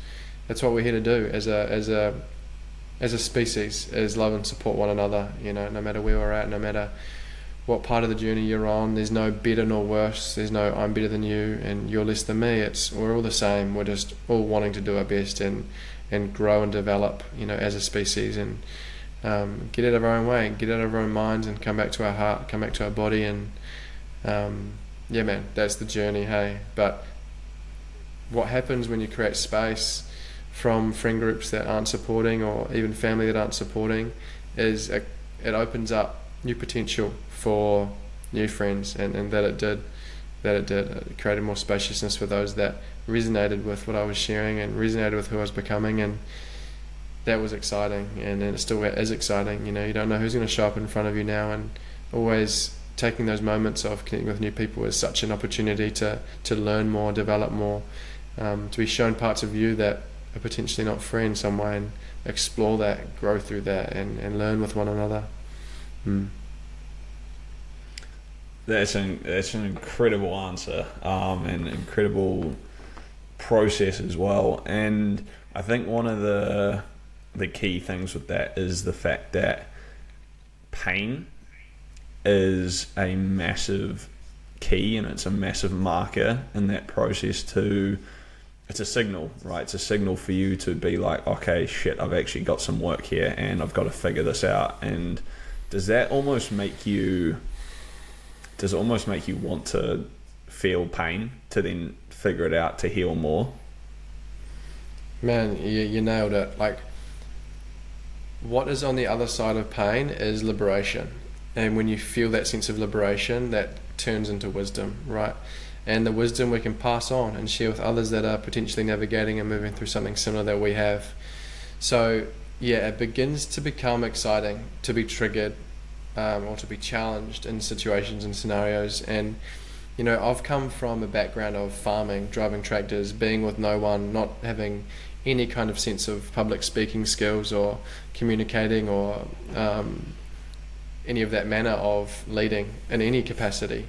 that's what we're here to do as a species, is love and support one another. No matter where we're at, no matter what part of the journey you're on, there's no better nor worse. There's no I'm better than you and you're less than me. We're all the same. We're just all wanting to do our best and grow and develop, as a species, and get out of our own way, get out of our own minds, and come back to our heart, come back to our body. And yeah, man, that's the journey, hey. But what happens when you create space from friend groups that aren't supporting, or even family that aren't supporting, is it opens up new potential for new friends, and that it did. It created more spaciousness for those that resonated with what I was sharing and resonated with who I was becoming, and that was exciting, and it still is exciting. You don't know who's going to show up in front of you now, and always taking those moments of connecting with new people is such an opportunity to learn more, develop more, to be shown parts of you that are potentially not free in some way, and explore that, grow through that, and learn with one another. That's an incredible answer, and incredible process as well. And I think one of the key things with that is the fact that pain is a massive key, and it's a massive marker in that process to, it's a signal, right? It's a signal for you to be like, okay, shit, I've actually got some work here and I've got to figure this out. And does it almost make you want to feel pain to then figure it out, to heal more? Man, you nailed it. Like, what is on the other side of pain is liberation. And when you feel that sense of liberation, that turns into wisdom, right? And the wisdom we can pass on and share with others that are potentially navigating and moving through something similar that we have. So yeah, it begins to become exciting to be triggered, or to be challenged in situations and scenarios. And you know, I've come from a background of farming, driving tractors, being with no one, not having any kind of sense of public speaking skills or communicating or any of that manner of leading in any capacity.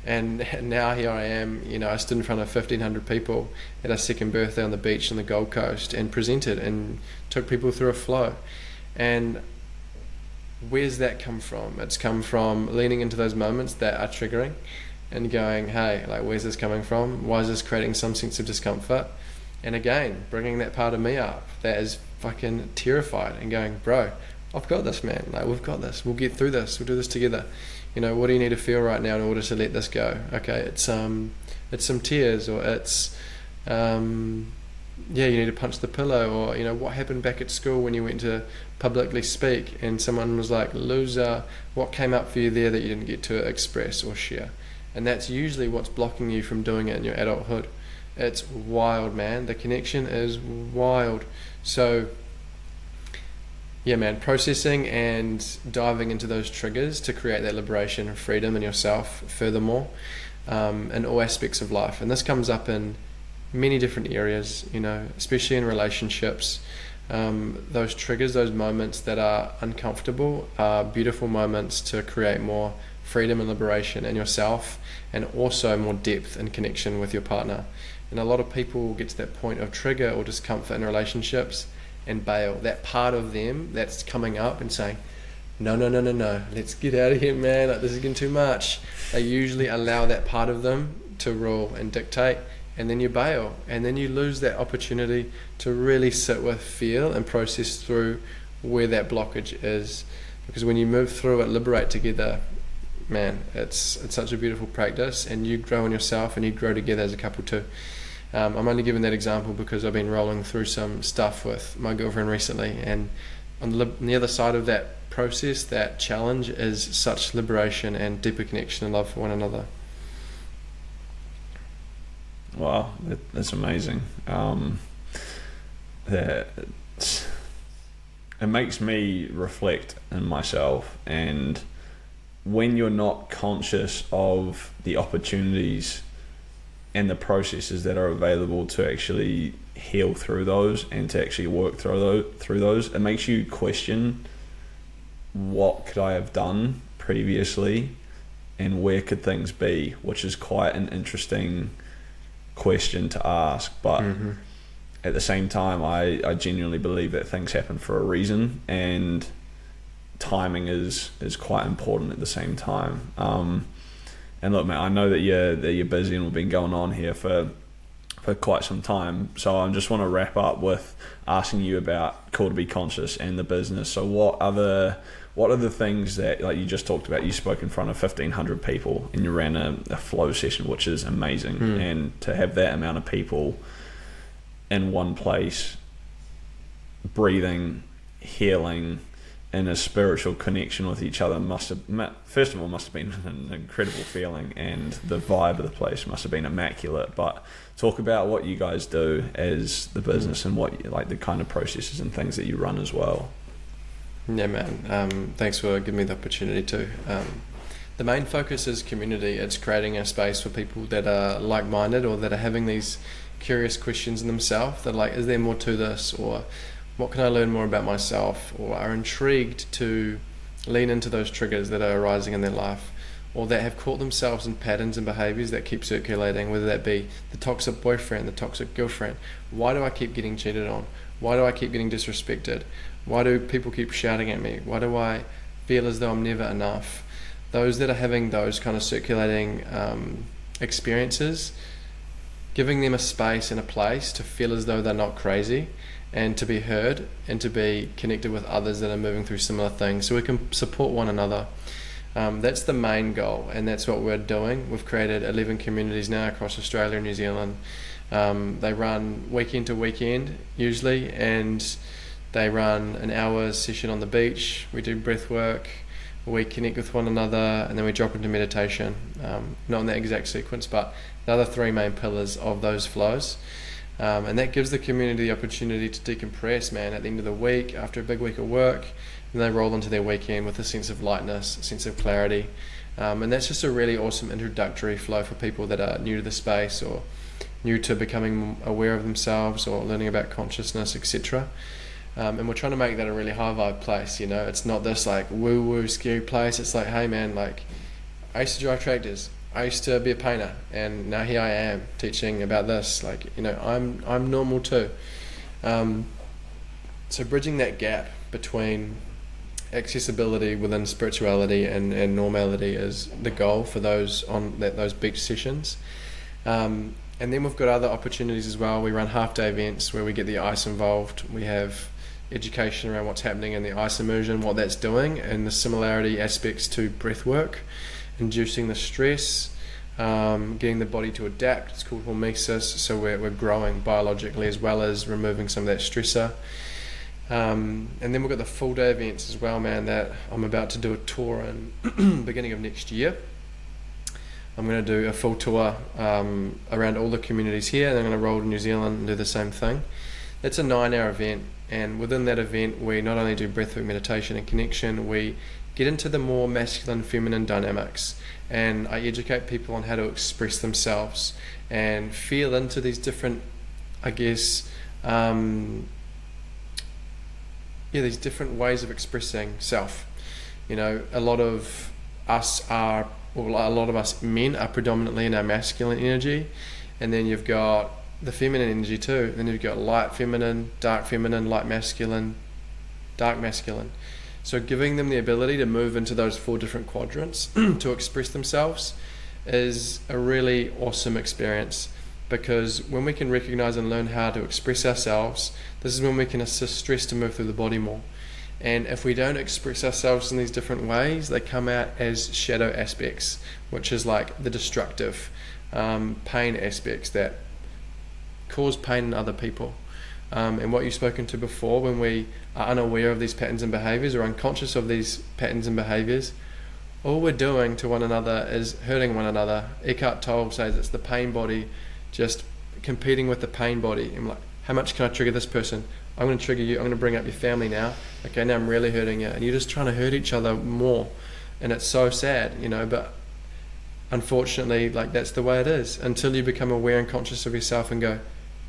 And now here I am, you know, I stood in front of 1,500 people at our second birthday on the beach on the Gold Coast and presented and took people through a flow. And where's that come from? It's come from leaning into those moments that are triggering and going, hey, like, where's this coming from? Why is this creating some sense of discomfort? And again, bringing that part of me up that is fucking terrified and going, bro, I've got this, man. Like, we've got this. We'll get through this. We'll do this together. You know, what do you need to feel right now in order to let this go? Okay, it's some tears, or it's you need to punch the pillow, or you know, what happened back at school when you went to publicly speak and someone was like, loser, what came up for you there that you didn't get to express or share? And that's usually what's blocking you from doing it in your adulthood. It's wild, man. The connection is wild. So yeah, man, processing and diving into those triggers to create that liberation and freedom in yourself furthermore, in all aspects of life. And this comes up in many different areas, you know, especially in relationships. Those triggers, those moments that are uncomfortable are beautiful moments to create more freedom and liberation in yourself, and also more depth and connection with your partner. And a lot of people get to that point of trigger or discomfort in relationships and bail. That part of them that's coming up and saying, no, let's get out of here, man, like, this is getting too much. They usually allow that part of them to rule and dictate, and then you bail, and then you lose that opportunity to really sit with, feel, and process through where that blockage is. Because when you move through it, liberate together, man, it's such a beautiful practice, and you grow in yourself and you grow together as a couple too. I'm only giving that example because I've been rolling through some stuff with my girlfriend recently, and on the other side of that process, that challenge is such liberation and deeper connection and love for one another. Wow, that's amazing. It makes me reflect in myself, and when you're not conscious of the opportunities and the processes that are available to actually heal through those and to actually work through those, it makes you question, what could I have done previously and where could things be, which is quite an interesting question to ask. But at the same time, I genuinely believe that things happen for a reason, and timing is quite important at the same time. And look, man, I know that you're busy and we've been going on here for quite some time. So I just want to wrap up with asking you about Call to Be Conscious and the business. So what are the things that, like you just talked about, you spoke in front of 1,500 people and you ran a flow session, which is amazing. And to have that amount of people in one place, breathing, healing, and a spiritual connection with each other must have been an incredible feeling, and the vibe of the place must have been immaculate. But talk about what you guys do as the business and what like the kind of processes and things that you run as well. Yeah, man. Thanks for giving me the opportunity to. the main focus is community. It's creating a space for people that are like-minded or that are having these curious questions in themselves. They're like, is there more to this? Or what can I learn more about myself? Or are intrigued to lean into those triggers that are arising in their life, or that have caught themselves in patterns and behaviors that keep circulating, whether that be the toxic boyfriend, the toxic girlfriend. Why do I keep getting cheated on? Why do I keep getting disrespected? Why do people keep shouting at me? Why do I feel as though I'm never enough? Those that are having those kind of circulating experiences, giving them a space and a place to feel as though they're not crazy, and to be heard and to be connected with others that are moving through similar things, so we can support one another. That's the main goal, and that's what we're doing. We've created 11 communities now across Australia and New Zealand. They run weekend to weekend usually, and they run an hour session on the beach. We do breath work, we connect with one another, and then we drop into meditation. Not in that exact sequence, but the other three main pillars of those flows. And that gives the community the opportunity to decompress, man, at the end of the week, after a big week of work, and they roll into their weekend with a sense of lightness, a sense of clarity. And that's just a really awesome introductory flow for people that are new to the space, or new to becoming aware of themselves, or learning about consciousness, etc. And we're trying to make that a really high vibe place, you know. It's not this like woo woo scary place. It's like, hey man, like I used to drive tractors, I used to be a painter, and now here I am teaching about this. Like, you know, I'm normal too. So bridging that gap between accessibility within spirituality and normality is the goal for those on those beach sessions. And then we've got other opportunities as well. We run half-day events where we get the ice involved. We have education around what's happening in the ice immersion, what that's doing, and the similarity aspects to breath work, inducing the stress, getting the body to adapt. It's called hormesis. So we're growing biologically as well as removing some of that stressor. And then we've got the full day events as well, man, that I'm about to do a tour in beginning of next year. I'm going to do a full tour around all the communities here, and I'm going to roll to New Zealand and do the same thing. It's a 9-hour event, and within that event we not only do breathwork, meditation and connection, we get into the more masculine feminine dynamics, and I educate people on how to express themselves and feel into these different, I guess, these different ways of expressing self. You know, a lot of us men are predominantly in our masculine energy, and then you've got the feminine energy too. Then you've got light feminine, light masculine, dark masculine. So giving them the ability to move into those 4 different quadrants to express themselves is a really awesome experience, because when we can recognize and learn how to express ourselves, this is when we can assist stress to move through the body more. And if we don't express ourselves in these different ways, they come out as shadow aspects, which is like the destructive pain aspects that cause pain in other people. And what you've spoken to before, when we are unaware of these patterns and behaviors, or unconscious of these patterns and behaviors, all we're doing to one another is hurting one another. Eckhart Tolle says it's the pain body just competing with the pain body. I'm like, how much can I trigger this person? I'm going to trigger you. I'm going to bring up your family now. Okay, now I'm really hurting you. And you're just trying to hurt each other more. And it's so sad, you know, but unfortunately, like, that's the way it is, until you become aware and conscious of yourself and go,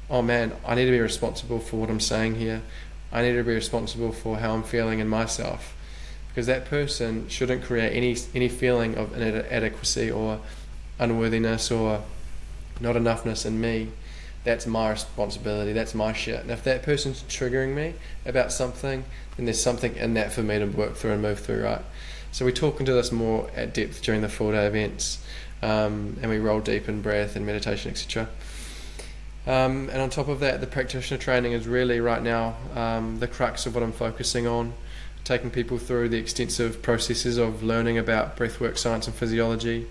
oh man, I need to be responsible for what I'm saying here. I need to be responsible for how I'm feeling in myself, because that person shouldn't create any feeling of inadequacy or unworthiness or not enoughness in me. That's my responsibility. That's my shit. And if that person's triggering me about something, then there's something in that for me to work through and move through, right? So we talk into this more at depth during the 4-day events, and we roll deep in breath and meditation, etc. And on top of that, the practitioner training is really right now the crux of what I'm focusing on, taking people through the extensive processes of learning about breathwork science and physiology,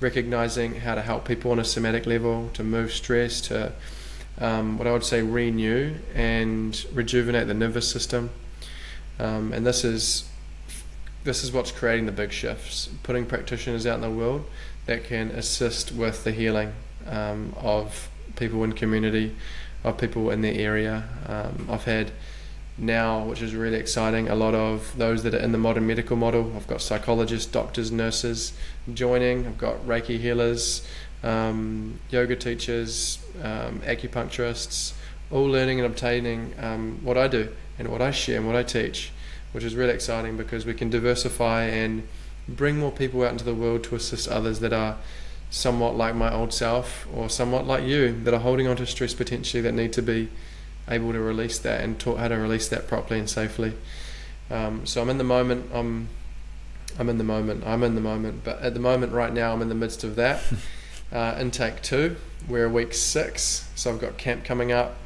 recognizing how to help people on a somatic level to move stress, to what I would say renew and rejuvenate the nervous system. And this is what's creating the big shifts, putting practitioners out in the world that can assist with the healing of people in community, of people in their area. I've had now, which is really exciting. A lot of those that are in the modern medical model, I've got psychologists, doctors, nurses joining. I've got Reiki healers, yoga teachers, acupuncturists, all learning and obtaining what I do and what I share and what I teach, which is really exciting because we can diversify and bring more people out into the world to assist others that are somewhat like my old self or somewhat like you, that are holding on to stress potentially, that need to be able to release that and taught how to release that properly and safely. So I'm in the moment, but at the moment right now I'm in the midst of that. Intake 2, we're week 6, so I've got camp coming up.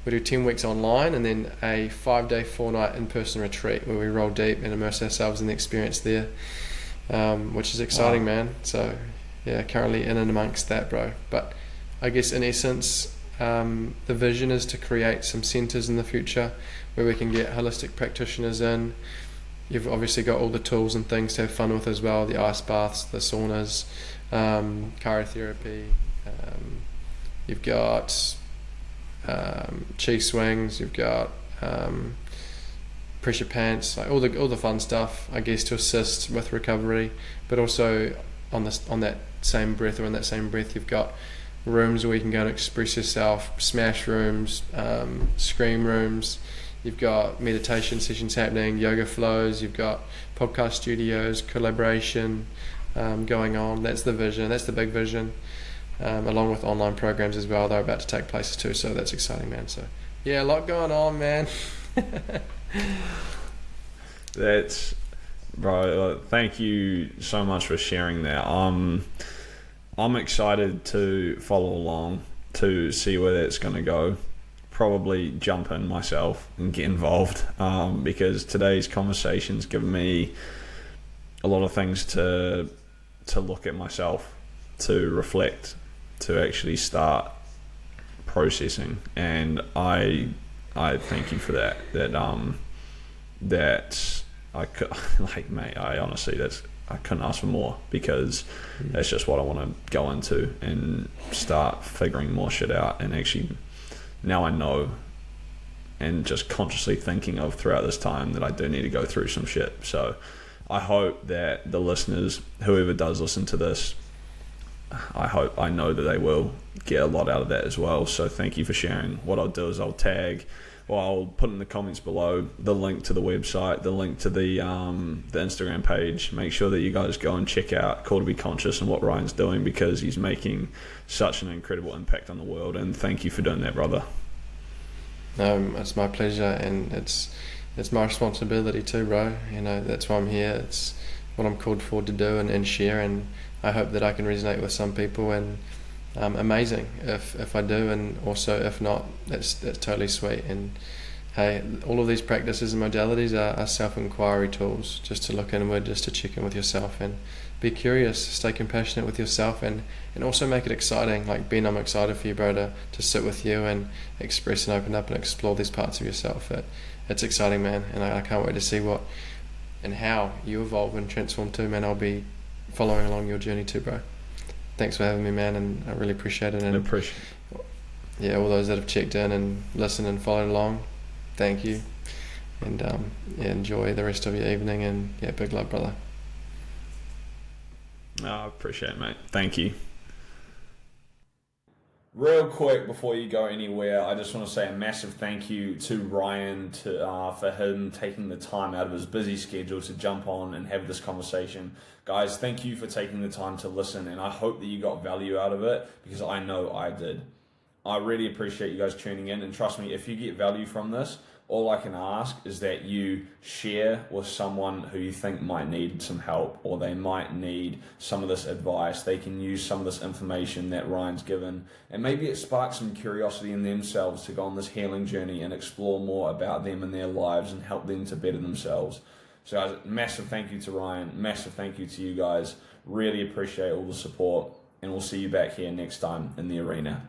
We do 10 weeks online and then a 5-day 4-night in-person retreat where we roll deep and immerse ourselves in the experience there, which is exciting. Wow. Man. So yeah, currently in and amongst that, bro. But I guess in essence, the vision is to create some centres in the future where we can get holistic practitioners in. You've obviously got all the tools and things to have fun with as well, the ice baths, the saunas, cryotherapy, you've got chi swings, you've got pressure pants, like all the fun stuff, I guess, to assist with recovery. But also on that same breath, you've got rooms where you can go and express yourself, smash rooms, scream rooms. You've got meditation sessions happening, yoga flows, you've got podcast studios, collaboration going on. That's the vision, that's the big vision, along with online programs as well. They're about to take places too, so that's exciting, man. So yeah, a lot going on, man. That's, bro, thank you so much for sharing that. I'm excited to follow along to see where that's going to go. Probably jump in myself and get involved, because today's conversation's given me a lot of things to look at myself, to reflect, to actually start processing, and I thank you for that. That I could, like, mate, I couldn't ask for more, because that's just what I want to go into and start figuring more shit out. And actually, now I know, and just consciously thinking of throughout this time, that I do need to go through some shit. So I hope that the listeners, whoever does listen to this, I know that they will get a lot out of that as well. So thank you for sharing. What I'll do is I'll put in the comments below the link to the website, the link to the Instagram page. Make sure that you guys go and check out Call to Be Conscious and what Ryan's doing, because he's making such an incredible impact on the world. And thank you for doing that, brother. It's my pleasure, and it's my responsibility too, bro. You know, that's why I'm here. It's what I'm called for to do and share, and I hope that I can resonate with some people. And amazing if I do, and also if not, that's totally sweet. And hey, all of these practices and modalities are self-inquiry tools, just to look inward, just to check in with yourself and be curious, stay compassionate with yourself, and also make it exciting. Like, Ben, I'm excited for you, bro, to sit with you and express and open up and explore these parts of yourself. It's exciting, man, and I can't wait to see what and how you evolve and transform too, man. I'll be following along your journey too, bro. Thanks for having me, man, and I really appreciate it. And yeah, all those that have checked in and listened and followed along, thank you. And enjoy the rest of your evening, and yeah, big love, brother. I appreciate it, mate. Thank you. Real quick before you go anywhere, I just want to say a massive thank you to Ryan for him taking the time out of his busy schedule to jump on and have this conversation. Guys, thank you for taking the time to listen, and I hope that you got value out of it, because I know I did. I really appreciate you guys tuning in, and trust me, if you get value from this, all I can ask is that you share with someone who you think might need some help, or they might need some of this advice. They can use some of this information that Ryan's given, and maybe it sparks some curiosity in themselves to go on this healing journey and explore more about them and their lives and help them to better themselves. So guys, massive thank you to Ryan, massive thank you to you guys. Really appreciate all the support, and we'll see you back here next time in the arena.